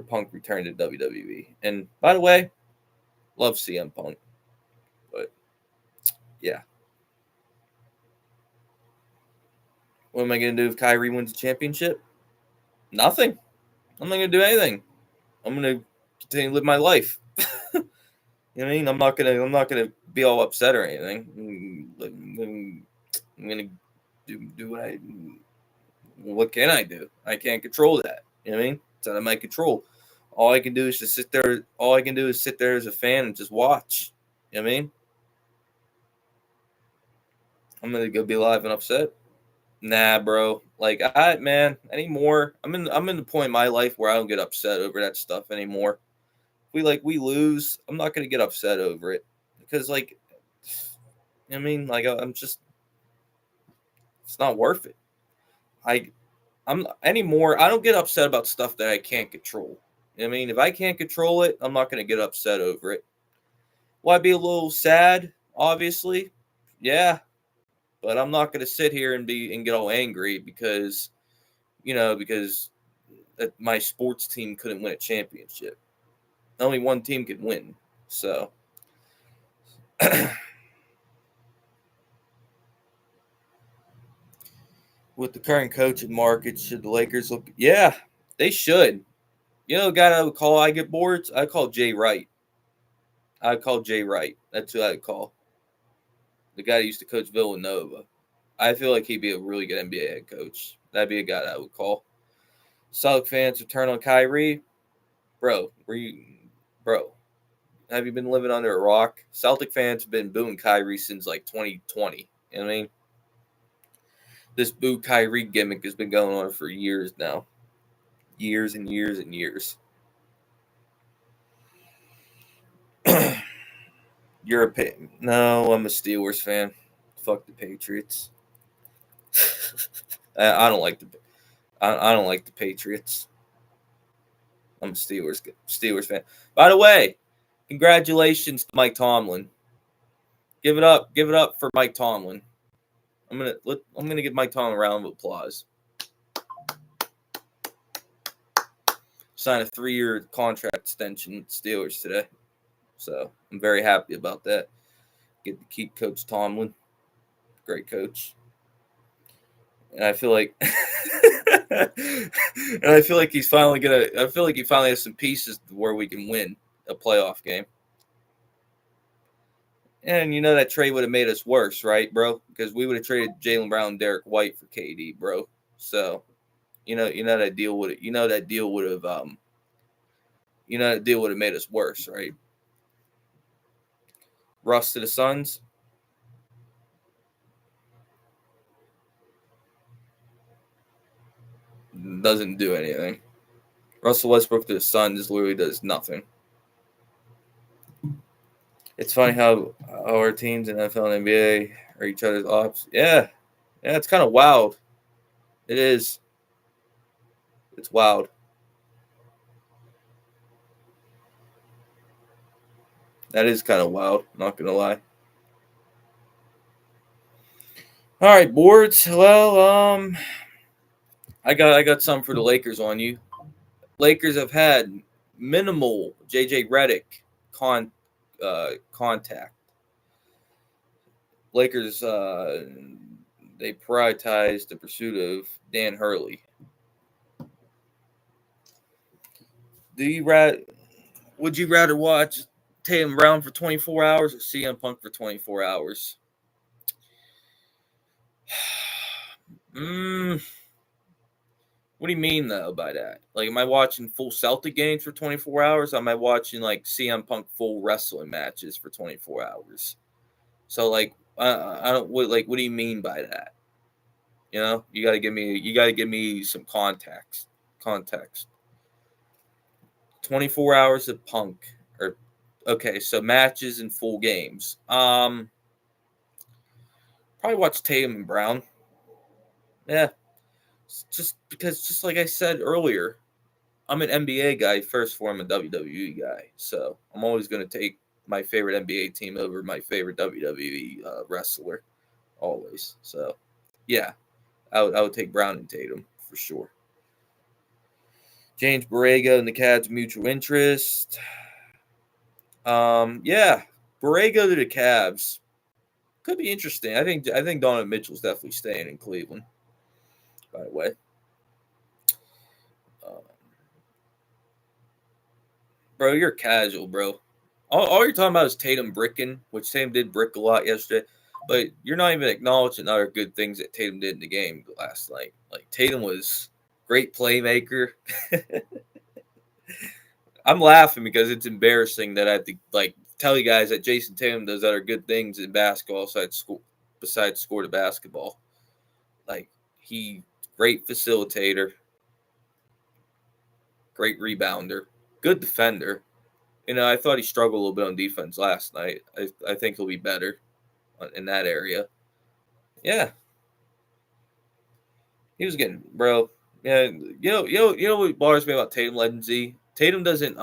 Punk return to WWE. And by the way, love CM Punk. But yeah. What am I going to do if Kyrie wins a championship? Nothing. I'm not going to do anything. I'm going to continue to live my life. You know what I mean? I'm not going to be all upset or anything. I'm going to do what can I do? I can't control that. You know what I mean? It's out of my control. All I can do is just sit there. All I can do is sit there as a fan and just watch. You know what I mean? I'm going to go be live and upset. Nah, bro. Like, anymore. I'm in the point in my life where I don't get upset over that stuff anymore. If we lose, I'm not gonna get upset over it, because I'm just, it's not worth it. I'm anymore. I don't get upset about stuff that I can't control. You know what I mean? If I can't control it, I'm not gonna get upset over it. Will I be a little sad? Obviously, yeah. But I'm not going to sit here and get all angry because my sports team couldn't win a championship. Only one team could win. So with the current coaching market, should the Lakers look? Yeah, they should. You know, the guy I would call I Get Boards? I call Jay Wright. I'd call Jay Wright. That's who I'd call. The guy that used to coach Villanova. I feel like he'd be a really good NBA head coach. That'd be a guy that I would call. Celtic fans who turn on Kyrie, bro, have you been living under a rock? Celtic fans have been booing Kyrie since like 2020. You know what I mean? This boo Kyrie gimmick has been going on for years now. Years and years and years. You're a No, I'm a Steelers fan. Fuck the Patriots. I don't like the Patriots. I'm a Steelers fan. By the way, congratulations to Mike Tomlin. Give it up for Mike Tomlin. I'm gonna give Mike Tomlin a round of applause. Signed a 3-year contract extension with Steelers today, so I'm very happy about that. Get to keep Coach Tomlin, great coach, and I feel like, he's finally gonna. I feel like he finally has some pieces where we can win a playoff game. And you know that trade would have made us worse, right, bro? Because we would have traded Jaylen Brown and Derek White for KD, bro. So, that deal would have made us worse, right? Russ to the Suns. Doesn't do anything. Russell Westbrook to the Suns literally does nothing. It's funny how our teams in NFL and NBA are each other's ops. Yeah, it's kind of wild. It is. It's wild. That is kind of wild. Not gonna lie. All right, boards. Well, I got some for the Lakers on you. Lakers have had minimal JJ Redick contact. Lakers they prioritized the pursuit of Dan Hurley. Would you rather watch Tatum Brown for 24 hours or CM Punk for 24 hours? What do you mean though by that? Like, am I watching full Celtic games for 24 hours? Or am I watching like CM Punk full wrestling matches for 24 hours? So like, I don't what do you mean by that? You got to give me some context. 24 hours of Punk, or okay, so matches and full games. Probably watch Tatum and Brown. Yeah, just because, just like I said earlier, I'm an NBA guy first before I'm a WWE guy. So I'm always going to take my favorite NBA team over my favorite WWE wrestler, always. So yeah, I would take Brown and Tatum for sure. James Borrego and the Cavs mutual interest. Yeah, Borrego to the Cavs could be interesting. I think Donovan Mitchell's definitely staying in Cleveland. By the way, bro, you're casual, bro. All you're talking about is Tatum bricking, which Tatum did brick a lot yesterday. But you're not even acknowledging other good things that Tatum did in the game last night. Like, Tatum was great playmaker. I'm laughing because it's embarrassing that I have to tell you guys that Jason Tatum does other good things in basketball besides score the basketball. Like, he great facilitator, great rebounder, good defender. I thought he struggled a little bit on defense last night. I think he'll be better in that area. Yeah, he was getting, bro. Yeah, you know what bothers me about Tatum, Lindsay? Tatum doesn't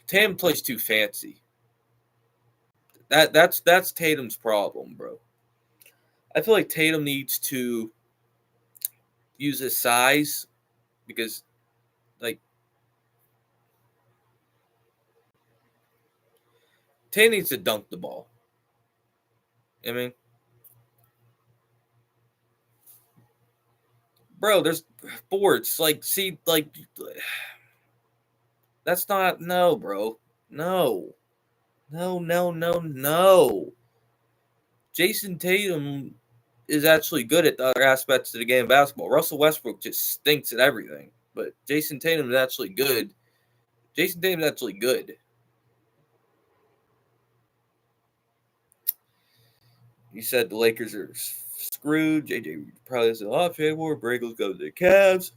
Tatum plays too fancy. That's Tatum's problem, bro. I feel like Tatum needs to use his size because, like, Tatum needs to dunk the ball. I mean, bro, there's boards. That's not, no, bro. No. No. Jason Tatum is actually good at the other aspects of the game of basketball. Russell Westbrook just stinks at everything. But Jason Tatum is actually good. Jason Tatum is actually good. You said the Lakers are screwed. JJ probably is off anymore. Bragel's going to the Cavs.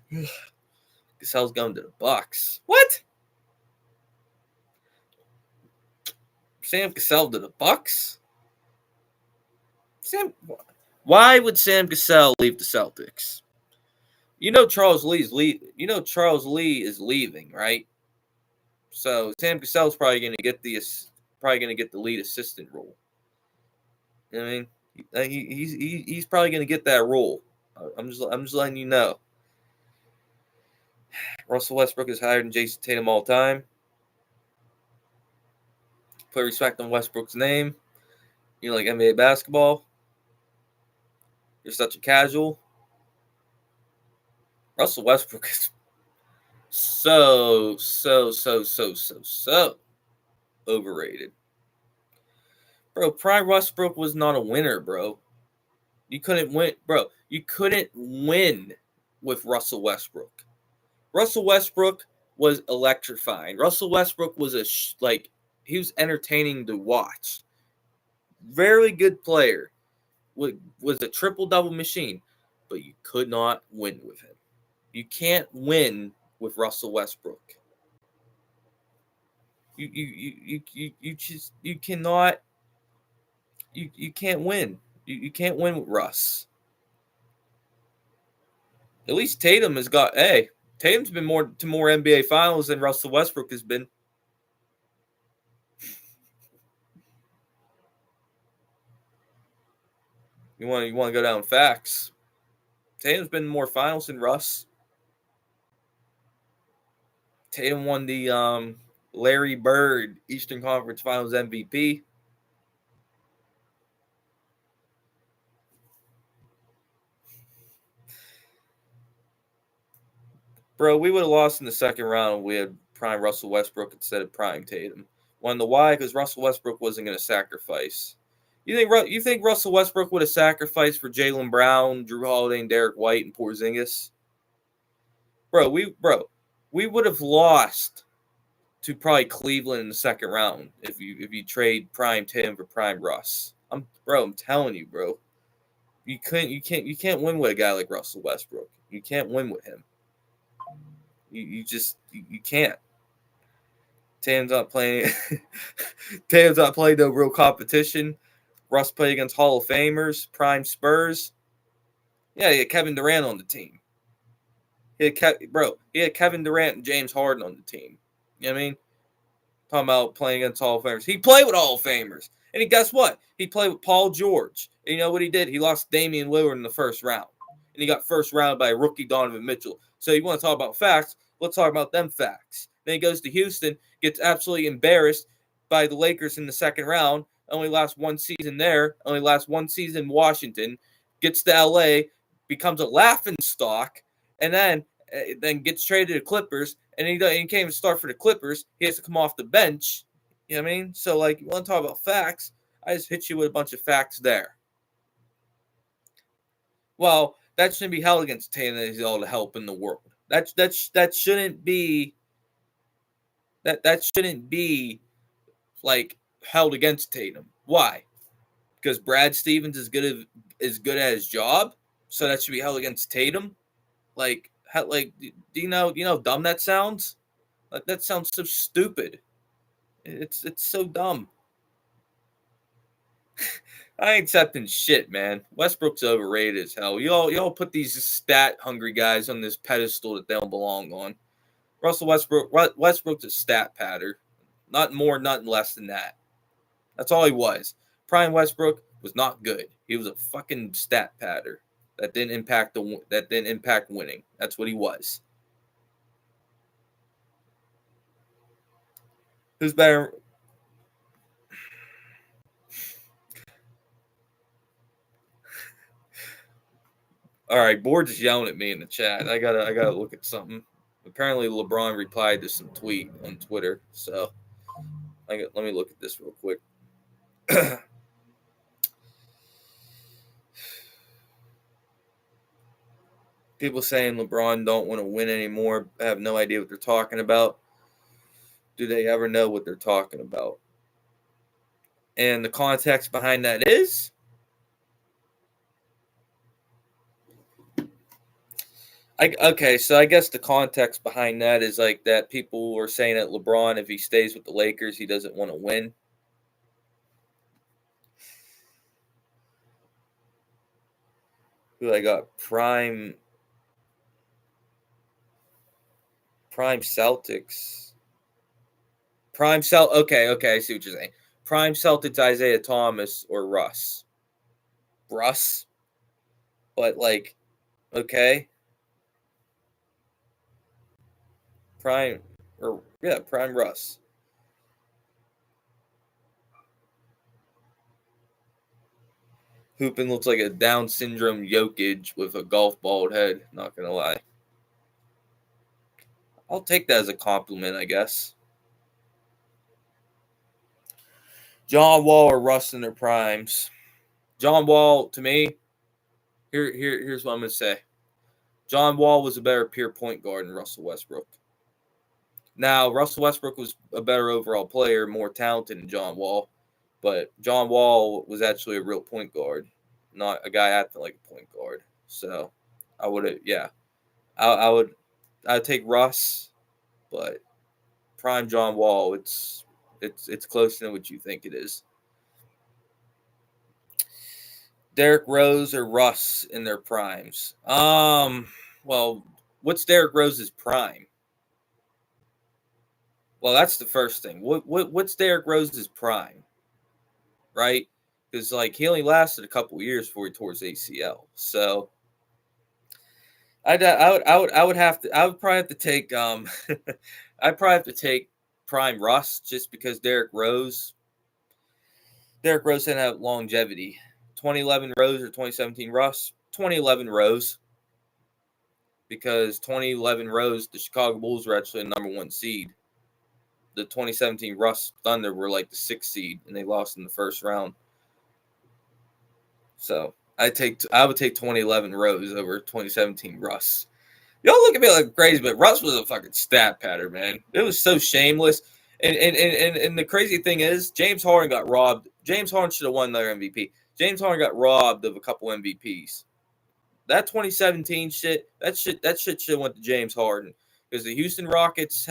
Gaselle's going to the Bucks. What? Sam Cassell to the Bucks? Why would Sam Cassell leave the Celtics? You know Charles Lee is leaving, right? So Sam Cassell's probably going to get the lead assistant role. You know what I mean, he's probably going to get that role. I'm just letting you know. Russell Westbrook is higher than Jason Tatum all time. Put respect on Westbrook's name. You like NBA basketball. You're such a casual. Russell Westbrook is so overrated. Bro, Prime Westbrook was not a winner, bro. You couldn't win, bro. You couldn't win with Russell Westbrook. Russell Westbrook was electrifying. Russell Westbrook was he was entertaining to watch. Very good player. Was a triple-double machine, but you could not win with him. You can't win with Russell Westbrook. You cannot. You can't win. You can't win with Russ. At least Tatum has got. Hey, Tatum's been more NBA Finals than Russell Westbrook has been. You want to go down facts. Tatum's been more finals than Russ. Tatum won the Larry Bird Eastern Conference Finals MVP. Bro, we would have lost in the second round if we had prime Russell Westbrook instead of prime Tatum. Wonder why? Because Russell Westbrook wasn't going to sacrifice. You think Russell Westbrook would have sacrificed for Jaylen Brown, Drew Holiday, and Derek White and Porzingis? Bro, we would have lost to probably Cleveland in the second round if you trade prime Tatum for prime Russ. I'm telling you, bro. You can't win with a guy like Russell Westbrook. You can't win with him. You can't. Tatum's not playing. Tatum's not playing no real competition. Russ played against Hall of Famers, prime Spurs. Yeah, he had Kevin Durant on the team. He had Kevin Durant and James Harden on the team. You know what I mean? Talking about playing against Hall of Famers. He played with Hall of Famers. And guess what? He played with Paul George. And you know what he did? He lost Damian Lillard in the first round. And he got first round by rookie Donovan Mitchell. So you want to talk about facts? Let's talk about them facts. Then he goes to Houston, gets absolutely embarrassed by the Lakers in the second round. Only lasts one season there. Only lasts one season in Washington. Gets to LA, becomes a laughing stock, and then gets traded to the Clippers. And he can't even start for the Clippers. He has to come off the bench. You know what I mean? So, you want to talk about facts? I just hit you with a bunch of facts there. Well, that shouldn't be held against Tatum that he's all the help in the world. That shouldn't be held against Tatum. Why? Because Brad Stevens is good at his job, so that should be held against Tatum. Do you know how dumb that sounds? That sounds so stupid. It's so dumb. I ain't accepting shit, man. Westbrook's overrated as hell. Y'all put these stat hungry guys on this pedestal that they don't belong on. Russell Westbrook's a stat patter. Not more, nothing less than that. That's all he was. Prime Westbrook was not good. He was a fucking stat patter that didn't impact winning. That's what he was. Who's better? All right, Board's just yelling at me in the chat. I gotta look at something. Apparently, LeBron replied to some tweet on Twitter. So Let me look at this real quick. People saying LeBron don't want to win anymore. I have no idea what they're talking about. Do they ever know what they're talking about? And the context behind that is so I guess the context behind that is like that people are saying that LeBron, if he stays with the Lakers, he doesn't want to win. Who I got? Prime Celtics. Okay, I see what you're saying. Prime Celtics, Isaiah Thomas or Russ. But like, okay. Prime Russ. Hooping looks like a Down syndrome Jokic with a golf ball head. Not gonna lie. I'll take that as a compliment, I guess. John Wall or Russ in their primes. John Wall, to me, here's what I'm gonna say. John Wall was a better pure point guard than Russell Westbrook. Now, Russell Westbrook was a better overall player, more talented than John Wall, but John Wall was actually a real point guard, not a guy acting like a point guard. So, I would, yeah, I'd take Russ, but prime John Wall, it's closer than what you think it is. Derrick Rose or Russ in their primes? Well, what's Derrick Rose's prime? Well, that's the first thing. What's Derrick Rose's prime? Right? Because like he only lasted a couple years before he tore his ACL. So I would probably have to take I'd probably have to take prime Russ just because Derrick Rose didn't have longevity. 2011 Rose or 2017 Russ? 2011 Rose. Because 2011 Rose, the Chicago Bulls were actually a number 1 seed. The 2017 Russ Thunder were like the 6th seed, and they lost in the first round. So I would take 2011 Rose over 2017 Russ. Y'all look at me like crazy, but Russ was a fucking stat pattern, man. It was so shameless. And the crazy thing is, James Harden got robbed. James Harden should have won their MVP. James Harden got robbed of a couple MVPs. That 2017 shit should have went to James Harden because the Houston Rockets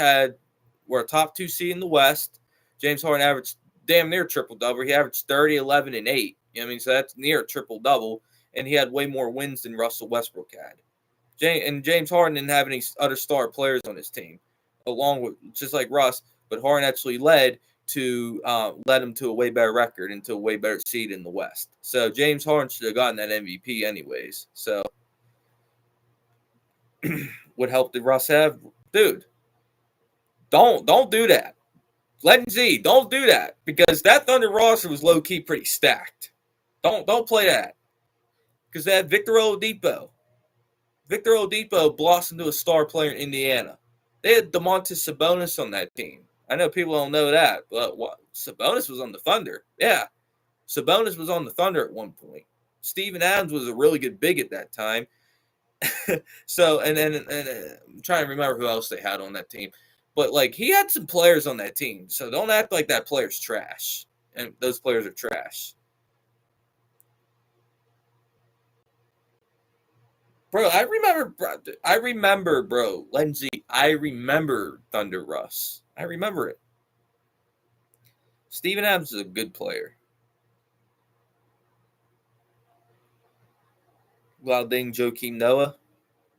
were a top 2 seed in the West. James Harden averaged damn near triple double. He averaged 30, 11, and 8. You know what I mean? So that's near a triple double, and he had way more wins than Russell Westbrook had. James Harden didn't have any other star players on his team, along with just like Russ. But Harden actually led him to a way better record and to a way better seed in the West. So James Harden should have gotten that MVP anyways. So what help did Russ have? Dude, don't do that. Legend Z, don't do that because that Thunder roster was low key pretty stacked. Don't play that because they had Victor Oladipo. Victor Oladipo blossomed into a star player in Indiana. They had Domantas Sabonis on that team. I know people don't know that, but Sabonis was on the Thunder. Yeah, Sabonis was on the Thunder at one point. Steven Adams was a really good big at that time. So, and I'm trying to remember who else they had on that team. But, like, he had some players on that team. So don't act like that player's trash. And those players are trash. Bro, I remember, bro, Lindsay, I remember Thunder Russ. I remember it. Steven Adams is a good player. Luol Deng, Joakim Noah.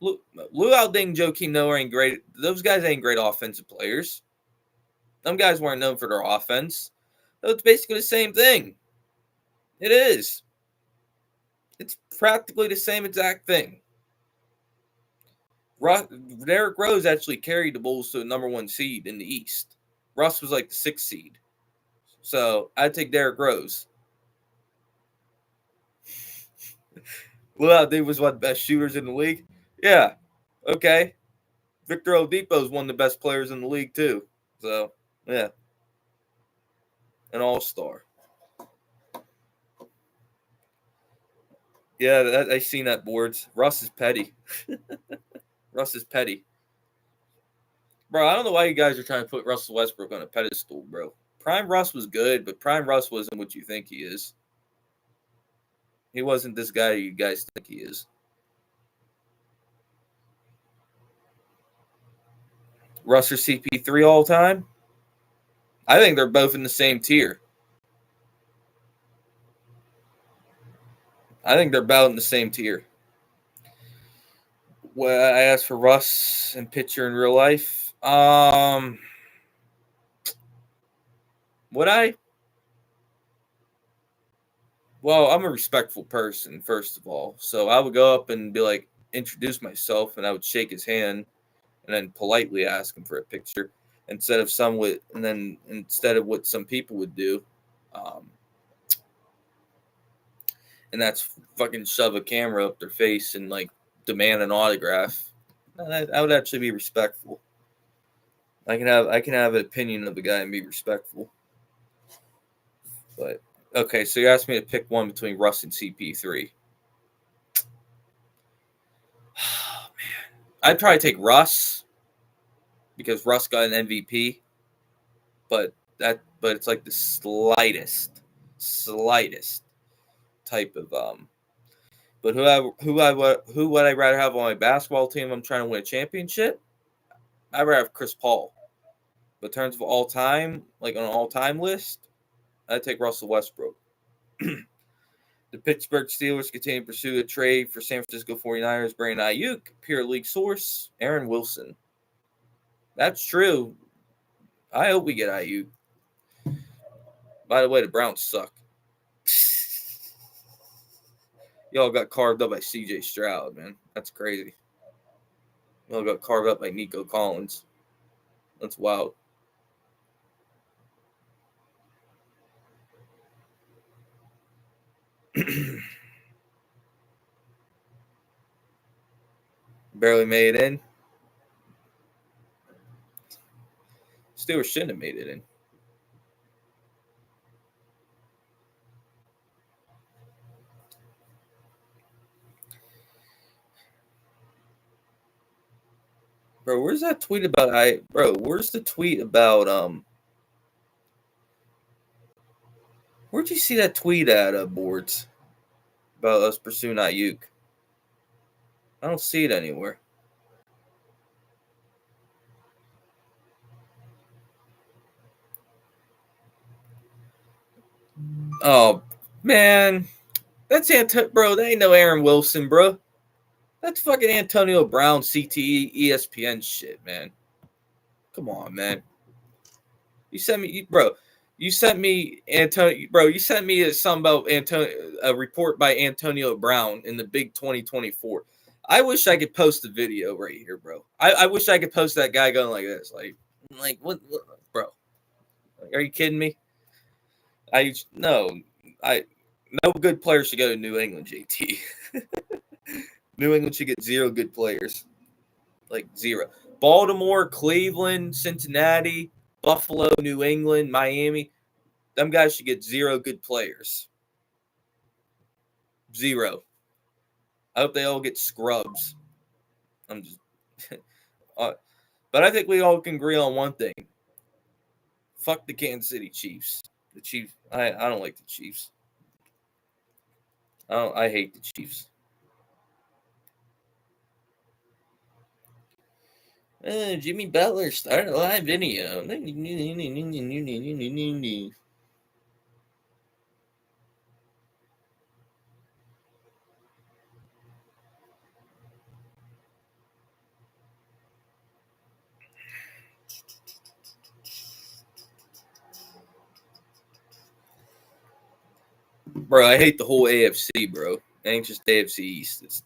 Luol Deng, Joakim Noah ain't great. Those guys ain't great offensive players. Them guys weren't known for their offense. So it's basically the same thing. It is. It's practically the same exact thing. Derrick Rose actually carried the Bulls to a number 1 seed in the East. Russ was like the 6th seed. So I'd take Derrick Rose. Luol Deng was one of the best shooters in the league. Yeah. Okay. Victor Oladipo is one of the best players in the league too. So, yeah. An all-star. Yeah, I seen that boards. Russ is petty. Russ is petty. Bro, I don't know why you guys are trying to put Russell Westbrook on a pedestal, bro. Prime Russ was good, but Prime Russ wasn't what you think he is. He wasn't this guy you guys think he is. Russ or CP3 all time? I think they're both in the same tier. I think they're about in the same tier. Well, I asked for Russ and pitcher in real life. Would I? Well, I'm a respectful person, first of all. So I would go up and be like, introduce myself, and I would shake his hand and then politely ask him for a picture instead of instead of what some people would do. Um, and that's fucking shove a camera up their face and like demand an autograph. I would actually be respectful. I can have an opinion of the guy and be respectful. But okay, so you asked me to pick one between Russ and CP3. Oh, man. I'd probably take Russ because Russ got an MVP, but it's like the slightest type of But who would I rather have on my basketball team? I'm trying to win a championship. I'd rather have Chris Paul. But in terms of all time, like on an all time list, I'd take Russell Westbrook. The Pittsburgh Steelers continue to pursue a trade for San Francisco 49ers, Brandon Ayuk. Pure League source, Aaron Wilson. That's true. I hope we get Ayuk. By the way, the Browns suck. Y'all got carved up by CJ Stroud, man. That's crazy. Y'all got carved up by Nico Collins. That's wild. Barely made it in. Steelers shouldn't have made it in. Bro, where's that tweet about where's the tweet about where'd you see that tweet at boards about us pursuing Ayuk? I don't see it anywhere. Oh man, that's bro. That ain't no Aaron Wilson, bro. That's fucking Antonio Brown, CTE, ESPN shit, man. Come on, man. You sent me, bro. You sent me Antonio, bro. You sent me something about a report by Antonio Brown in the Big 2024. I wish I could post the video right here, bro. I wish I could post that guy going like this, like what bro? Like, are you kidding me? No good player should go to New England, JT. New England should get 0 good players, like 0. Baltimore, Cleveland, Cincinnati, Buffalo, New England, Miami. Them guys should get 0 good players. 0. I hope they all get scrubs. I'm just, but I think we all can agree on one thing. Fuck the Kansas City Chiefs. The Chiefs. I don't like the Chiefs. I hate the Chiefs. Jimmy Butler started a live video. Bro, I hate the whole AFC, bro. It ain't just AFC East.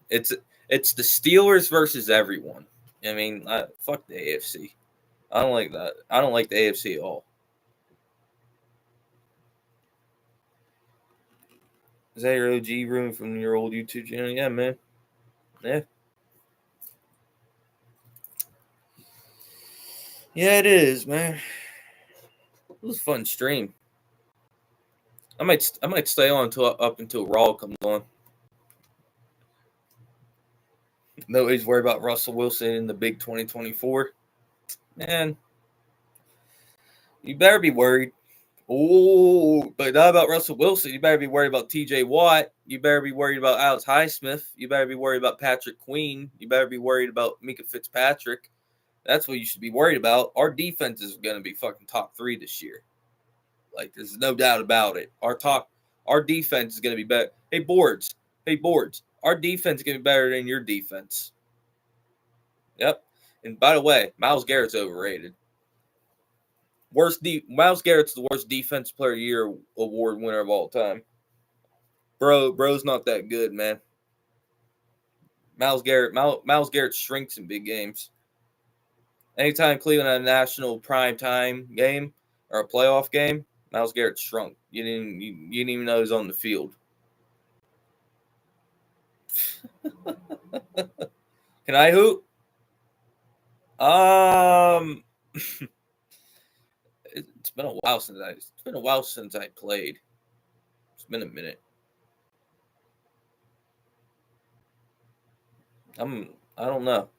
It's the Steelers versus everyone. I mean, fuck the AFC. I don't like that. I don't like the AFC at all. Is that your OG room from your old YouTube channel? Yeah, man. Yeah. Yeah, it is, man. was a fun stream. I might stay on until Raw comes on. Nobody's worried about Russell Wilson in the big 2024. Man, you better be worried. Oh, but not about Russell Wilson. You better be worried about TJ Watt. You better be worried about Alex Highsmith. You better be worried about Patrick Queen. You better be worried about Mika Fitzpatrick. That's what you should be worried about. Our defense is going to be fucking top 3 this year. Like, there's no doubt about it. Our defense is going to be better. Hey, Boards. Our defense is going to be better than your defense. Yep. And by the way, Myles Garrett's overrated. Myles Garrett's the worst defense player of the year award winner of all time. Bro's not that good, man. Myles Garrett shrinks in big games. Anytime Cleveland had a national primetime game or a playoff game, Myles Garrett shrunk. You didn't even know he was on the field. Can I hoop? It's been a while since I played. It's been a minute. I don't know.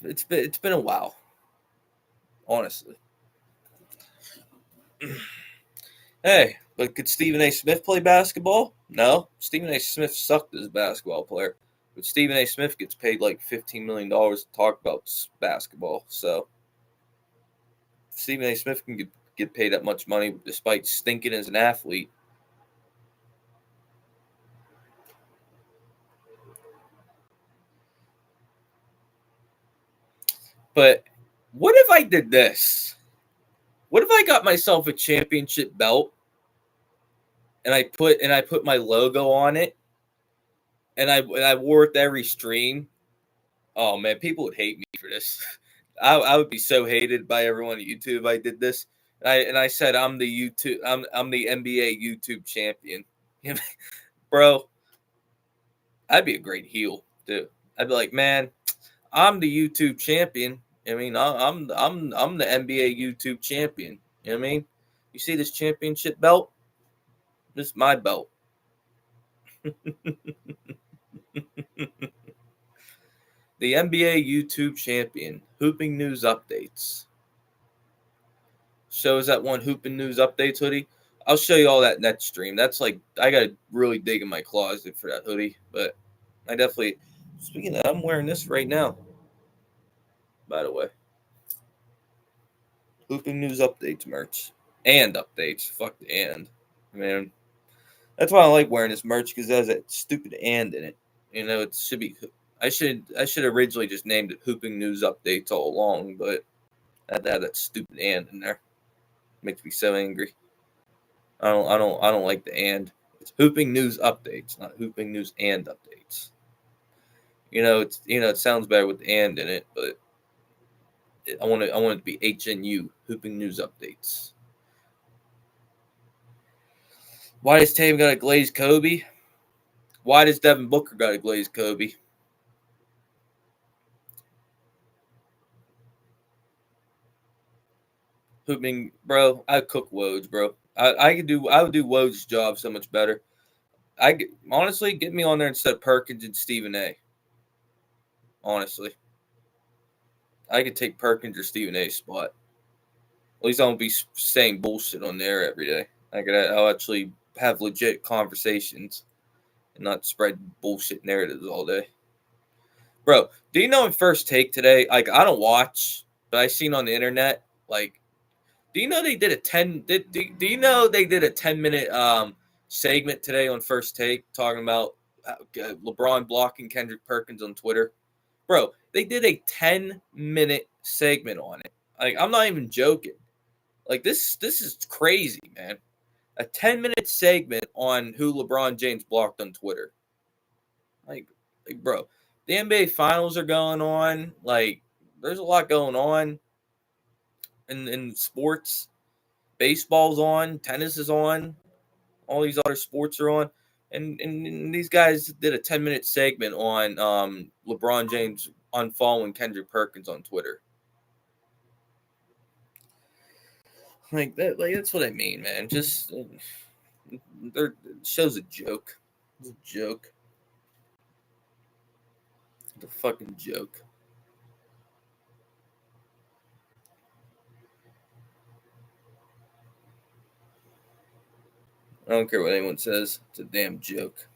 It's been a while. Honestly. Hey, but could Stephen A. Smith play basketball? No. Stephen A. Smith sucked as a basketball player. But Stephen A. Smith gets paid like $15 million to talk about basketball. So Stephen A. Smith can get paid that much money despite stinking as an athlete. But what if I did this? What if I got myself a championship belt and I put my logo on it and I wore it to every stream? Oh man, people would hate me for this. I would be so hated by everyone at YouTube if I did this. And I said I'm the NBA YouTube champion. Bro, I'd be a great heel too. I'd be like, man, I'm the YouTube champion. I mean, I'm the NBA YouTube champion. You know what I mean? You see this championship belt? This is my belt. The NBA YouTube champion. Hooping News Updates. Shows that one Hooping News Updates hoodie. I'll show you all that next stream. That's like, I got to really dig in my closet for that hoodie. But I definitely, speaking of, I'm wearing this right now. By the way. Hooping News Updates merch. And updates. Fuck the and. Man. That's why I like wearing this merch, because it has that stupid and in it. You know, it should be. I should originally just named it Hooping News Updates all along, but I had to have that stupid and in there. Makes me so angry. I don't like the and. It's Hooping News Updates, not Hooping News and Updates. It sounds better with the and in it, but I want it to be HNU, Hooping News Updates. Why does Tatum got a glazed Kobe? Why does Devin Booker got a glazed Kobe? Hooping, bro. I cook Woj, bro. I would do Woj's job so much better. Honestly, get me on there instead of Perkins and Stephen A. Honestly, I could take Perkins or Stephen A's spot. At least I won't be saying bullshit on there every day. I'll actually have legit conversations and not spread bullshit narratives all day. Bro, do you know in First Take today? Like, I don't watch, but I seen on the internet. Like, do you know they did a 10-minute segment today on First Take talking about LeBron blocking Kendrick Perkins on Twitter? Bro, they did a 10-minute segment on it. Like, I'm not even joking. Like, this is crazy, man. A 10-minute segment on who LeBron James blocked on Twitter. Like, bro, the NBA Finals are going on. Like, there's a lot going on in sports. Baseball's on. Tennis is on. All these other sports are on. And these guys did a 10-minute segment on LeBron James unfollowing Kendrick Perkins on Twitter. Like that. Like that's what I mean, man. Just their show's a joke. It's a joke. It's a fucking joke. I don't care what anyone says. It's a damn joke.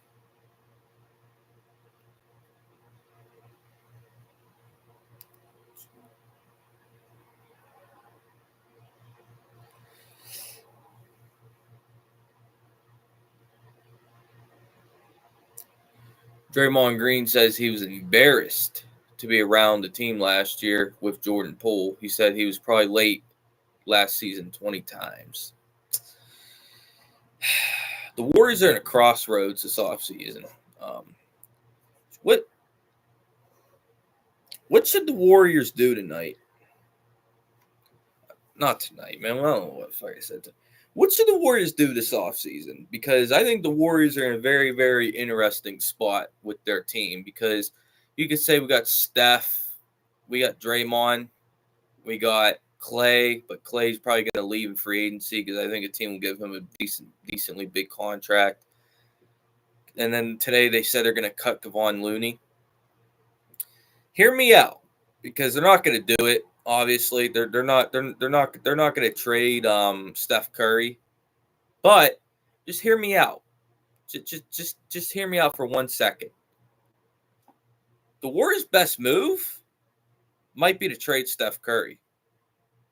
Draymond Green says he was embarrassed to be around the team last year with Jordan Poole. He said he was probably late last season 20 times. The Warriors are in a crossroads this offseason. What should the Warriors do tonight? Not tonight, man. Well, I don't know what the fuck I said. What should the Warriors do this offseason? Because I think the Warriors are in a very, very interesting spot with their team. Because you could say we got Steph, we got Draymond, we got Clay, but Clay's probably going to leave in free agency because I think a team will give him a decently big contract. And then today they said they're going to cut Kevon Looney. Hear me out, because they're not going to do it. Obviously, they're not going to trade Steph Curry, but just hear me out. Just hear me out for 1 second. The Warriors' best move might be to trade Steph Curry,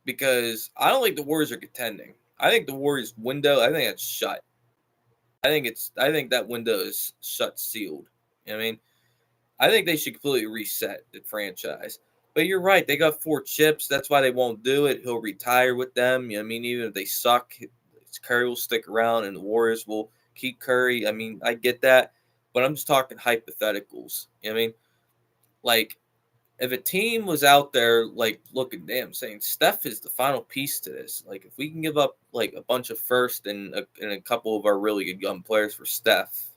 because I don't think the Warriors are contending. I think the Warriors' window, I think it's shut. I think that window is shut, sealed. You know what I mean? I think they should completely reset the franchise. But you're right. They got 4 chips. That's why they won't do it. He'll retire with them. You know what I mean? Even if they suck, Curry will stick around and the Warriors will keep Curry. I mean, I get that. But I'm just talking hypotheticals. You know what I mean? Like, if a team was out there, like, looking, damn, saying Steph is the final piece to this. Like, if we can give up, like, a bunch of first and a couple of our really good young players for Steph,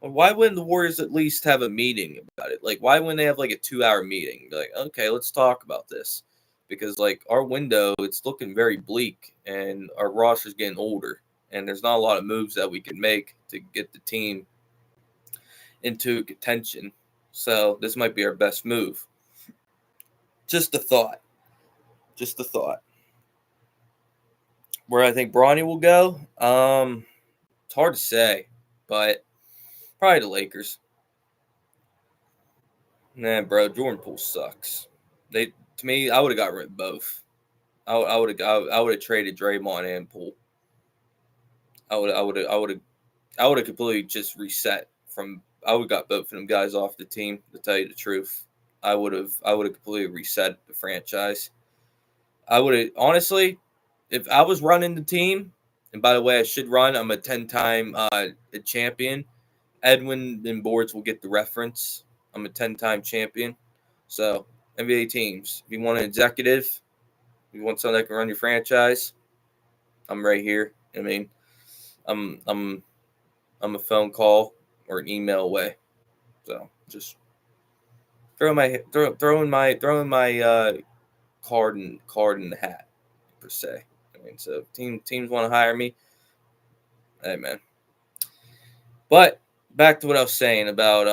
why wouldn't the Warriors at least have a meeting about it? Like, why wouldn't they have like a 2-hour meeting? Be like, okay, let's talk about this. Because like our window, it's looking very bleak and our roster's getting older. And there's not a lot of moves that we can make to get the team into contention. So this might be our best move. Just a thought. Just a thought. Where I think Bronny will go, it's hard to say, but probably the Lakers. Nah, bro, Jordan Poole sucks. To me, I would have got rid of both. I would have traded Draymond and Poole. I would have completely just reset from. I would have got both of them guys off the team. To tell you the truth, I would have completely reset the franchise. I would have honestly, if I was running the team, and by the way, I should run. I'm a 10-time champion. Edwin and Boards will get the reference. I'm a 10-time champion. So, NBA teams, if you want an executive, if you want someone that can run your franchise, I'm right here. I mean, I'm a phone call or an email away. So, just throwing my card in the hat per se. I mean, so teams want to hire me. Hey, man. But back to what I was saying about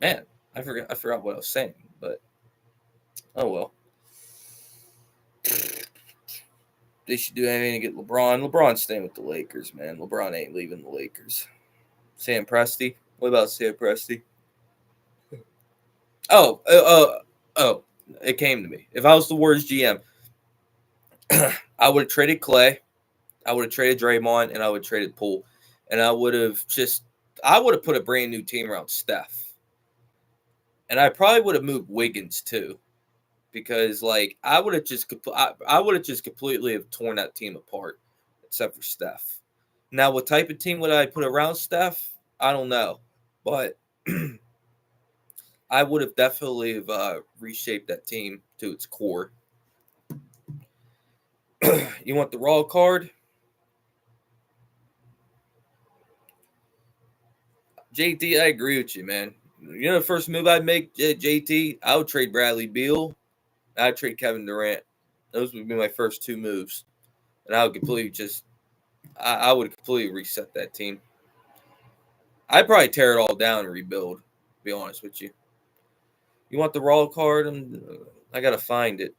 man, I forgot what I was saying, but oh well. They should do anything to get LeBron. LeBron's staying with the Lakers, man. LeBron ain't leaving the Lakers. Sam Presti. What about Sam Presti? Oh, it came to me. If I was the Warriors GM, I would have traded Clay, I would have traded Draymond, and I would have traded Poole. And I would have put a brand new team around Steph. And I probably would have moved Wiggins too. Because like I would have just completely have torn that team apart, except for Steph. Now, what type of team would I put around Steph? I don't know, but I would have definitely reshaped that team to its core. You want the raw card? JT, I agree with you, man. You know the first move I'd make, JT? I would trade Bradley Beal. I'd trade Kevin Durant. Those would be my first two moves, and I would completely I would completely reset that team. I'd probably tear it all down and rebuild. To be honest with you. You want the raw card? I gotta find it.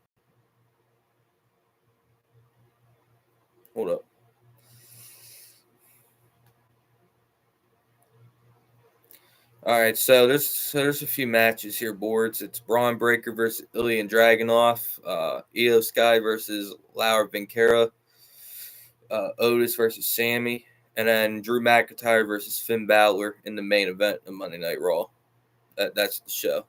Hold up. All right, so there's a few matches here, boards. It's Braun Breaker versus Ilya Dragunov, Io Sky versus Laura Vinkera, Otis versus Sammy, and then Drew McIntyre versus Finn Balor in the main event of Monday Night Raw. That's the show.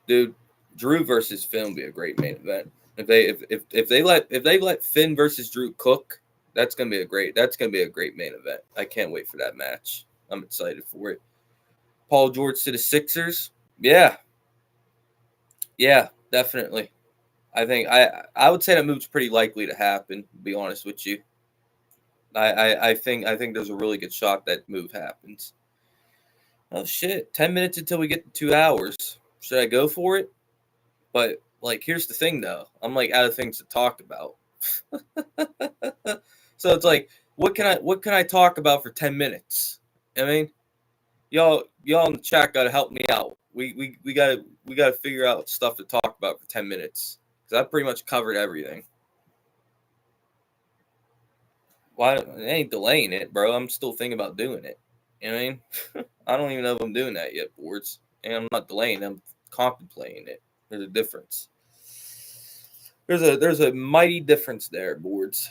Dude, Drew versus Finn would be a great main event. If they let Finn versus Drew cook, that's gonna be a great main event. I can't wait for that match. I'm excited for it. Paul George to the Sixers. Yeah, definitely. I would say that move's pretty likely to happen. To be honest with you, I think there's a really good shot that move happens. Oh shit! 10 minutes until we get to 2 hours. Should I go for it? But like, here's the thing though. I'm like out of things to talk about. So it's like, what can I talk about for 10 minutes? I mean, y'all in the chat gotta help me out. We gotta figure out stuff to talk about for 10 minutes. Because I pretty much covered everything. Why it ain't delaying it, bro? I'm still thinking about doing it. You know what I mean? I don't even know if I'm doing that yet, boards. And I'm not delaying, I'm contemplating it. There's a difference. There's a mighty difference there, boards.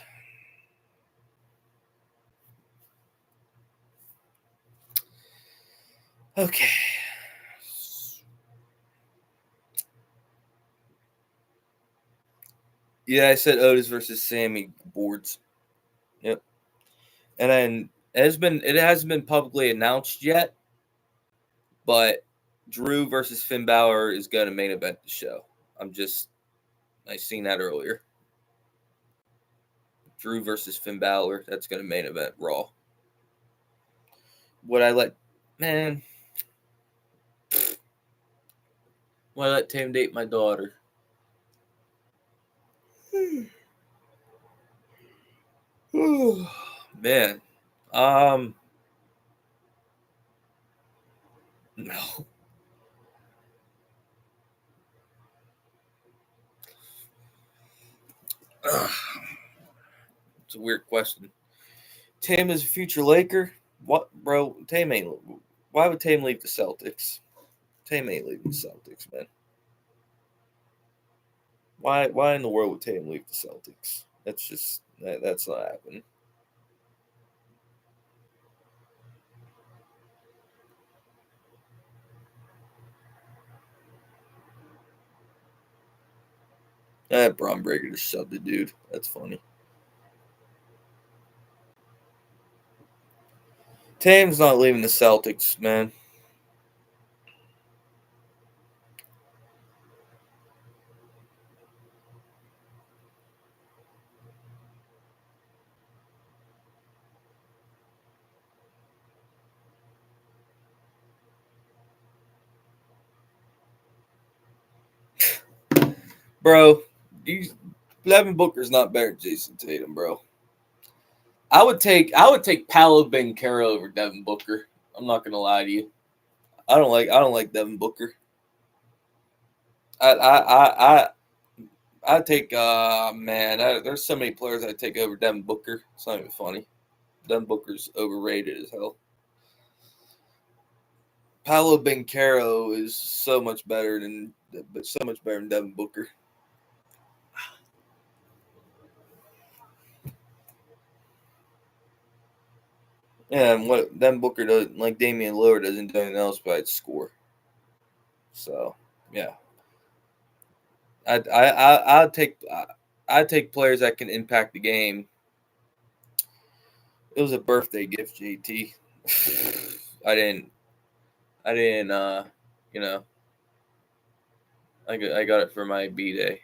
Okay. Yeah, I said Otis versus Sammy, boards. Yep. And then it hasn't been publicly announced yet, but Drew versus Finn Balor is going to main event the show. I seen that earlier. Drew versus Finn Balor, that's going to main event Raw. Would I let Tam date my daughter? Man. No. It's a weird question. Tam is a future Laker? What, bro? Tam ain't. Why would Tam leave the Celtics? Tam ain't leaving the Celtics, man. Why in the world would Tam leave the Celtics? That's not happening. Braun Breaker just shoved the dude. That's funny. Tam's not leaving the Celtics, man. Bro, Devin Booker's not better than Jason Tatum, bro. I would take Paolo Banchero over Devin Booker. I'm not gonna lie to you. I don't like Devin Booker. I take there's so many players I take over Devin Booker. It's not even funny. Devin Booker's overrated as hell. Paolo Banchero is so much better than Devin Booker. Yeah, and what Devin Booker does, like Damian Lillard, doesn't do anything else but score. So yeah, I'd take players that can impact the game. It was a birthday gift, JT. I didn't. You know, I got it for my B day.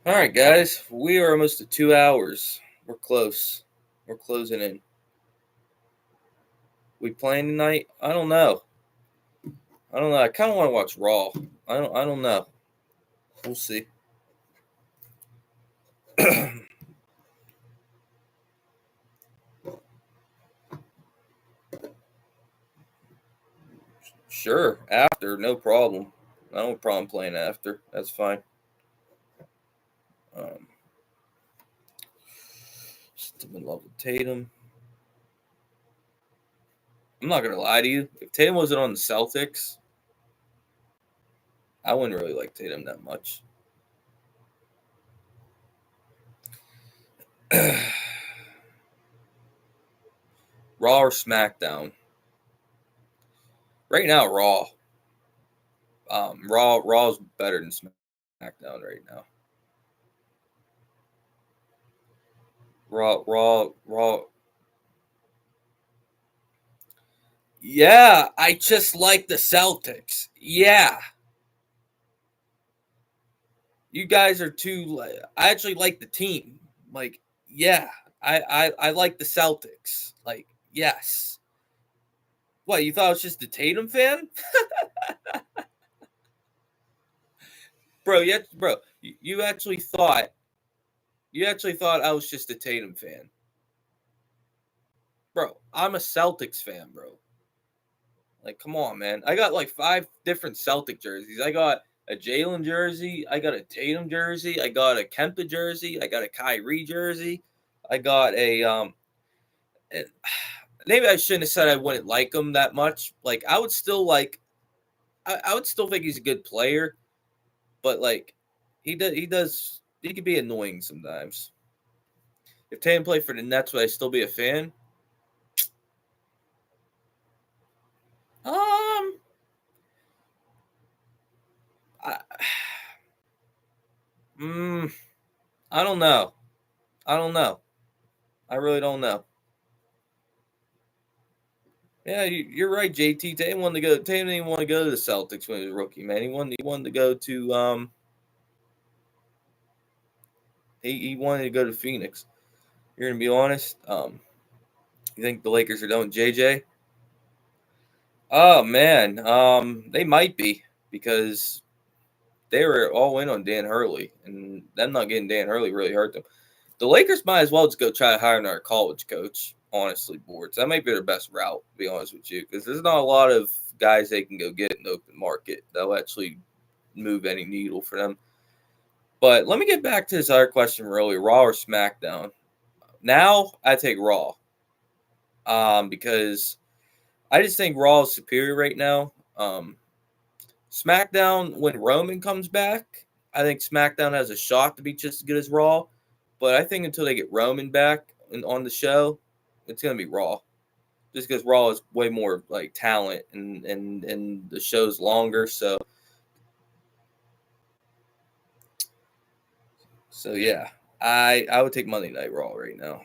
All right, guys, we are almost at 2 hours. We're close. We're closing in. We playing tonight? I don't know. I kind of want to watch Raw. I don't know. We'll see. Sure, after, no problem. I don't have a problem playing after. That's fine. Still in love with Tatum. I'm not gonna lie to you. If Tatum wasn't on the Celtics, I wouldn't really like Tatum that much. Raw or SmackDown? Right now, Raw. Raw is better than SmackDown right now. Raw. Yeah, I just like the Celtics. Yeah, you guys are too. I actually like the team. Like, yeah, I like the Celtics. Like, yes. What, you thought I was just a Tatum fan, bro? Yeah, bro. You actually thought I was just a Tatum fan, bro. I'm a Celtics fan, bro. Like, come on, man. I got like 5 different Celtic jerseys. I got a Jalen jersey. I got a Tatum jersey. I got a Kempa jersey. I got a Kyrie jersey. I got a and maybe I shouldn't have said I wouldn't like him that much. Like, I would still like. I would still think he's a good player, but like, he could be annoying sometimes. If Tatum played for the Nets, would I still be a fan? Um, I, mm, I don't know. I don't know. I really don't know. Yeah, you're right, JT. Tatum wanted to go. Tatum didn't want to go to the Celtics when he was a rookie, man. He wanted to go to he wanted to go to Phoenix. You're gonna be honest. You think the Lakers are done with JJ? Oh man, they might be because they were all in on Dan Hurley, and them not getting Dan Hurley really hurt them. The Lakers might as well just go try to hire another college coach. Honestly, boards that might be their best route. To be honest with you, because there's not a lot of guys they can go get in the open market that'll actually move any needle for them. But let me get back to this other question really, Raw or SmackDown. Now I take Raw. Because I just think Raw is superior right now. SmackDown, when Roman comes back, I think SmackDown has a shot to be just as good as Raw. But I think until they get Roman back on the show, it's gonna be Raw. Just because Raw is way more like talent and the show's longer. So yeah, I would take Monday Night Raw right now.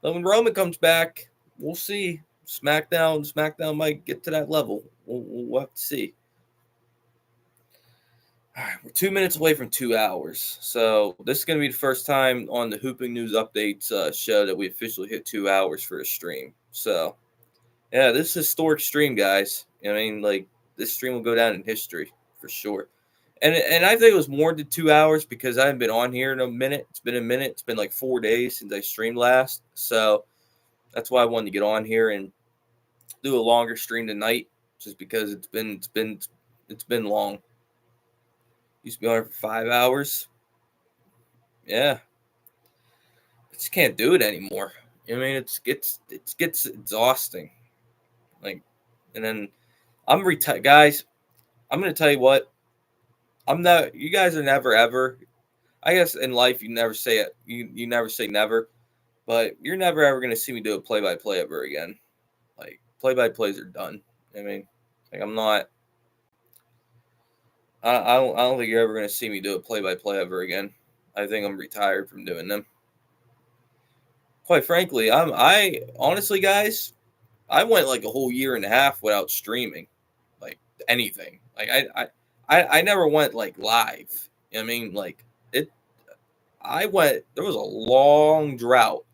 But when Roman comes back, we'll see. SmackDown might get to that level. We'll have to see. All right, we're 2 minutes away from 2 hours. So this is going to be the first time on the Hooping News Updates show that we officially hit 2 hours for a stream. So, yeah, this is a historic stream, guys. I mean, like, this stream will go down in history for sure. And I think it was more than 2 hours because I haven't been on here in a minute. It's been a minute. It's been like 4 days since I streamed last. So that's why I wanted to get on here and do a longer stream tonight, just because it's been long. Used to be on for 5 hours. Yeah, I just can't do it anymore. I mean, it gets exhausting. Like, and then I'm retired, guys. I'm gonna tell you what. I'm not. You guys are never ever. I guess in life you never say it. You never say never, but you're never ever gonna see me do a play by play ever again. Like, play by plays are done. I mean, like, I'm not. I don't think you're ever gonna see me do a play by play ever again. I think I'm retired from doing them. Quite frankly, I honestly, guys, I went like a whole year and a half without streaming, like, anything. Like, I never went like live. I mean, like, There was a long drought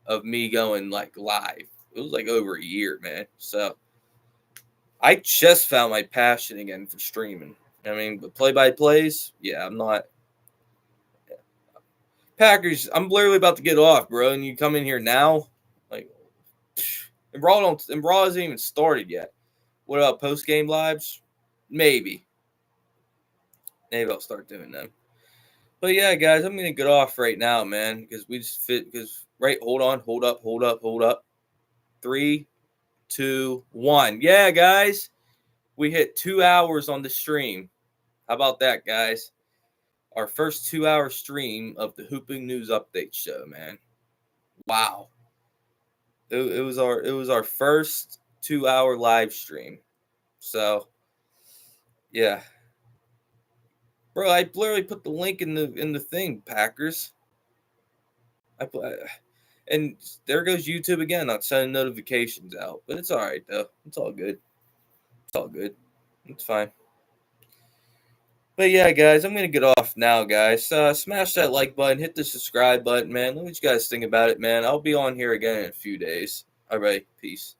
of me going like live. It was like over a year, man. So I just found my passion again for streaming. I mean, but play-by-plays, yeah, I'm not. Packers, I'm literally about to get off, bro, and you come in here now, like, and Raw hasn't even started yet. What about post-game lives? Maybe I'll start doing them. But yeah, guys, I'm gonna get off right now, man, because we just fit. Because hold on, hold up. 3, 2, 1. Yeah, guys, we hit 2 hours on the stream. How about that, guys? Our first 2-hour stream of the Hooping News Update show, man. Wow. It was our first 2-hour live stream. So yeah. Bro, I literally put the link in the thing, Packers. And there goes YouTube again, not sending notifications out. But it's all right though. It's all good. It's all good. It's fine. But yeah, guys, I'm gonna get off now, guys. Smash that like button, hit the subscribe button, man. Let me what you guys think about it, man. I'll be on here again in a few days. All right, peace.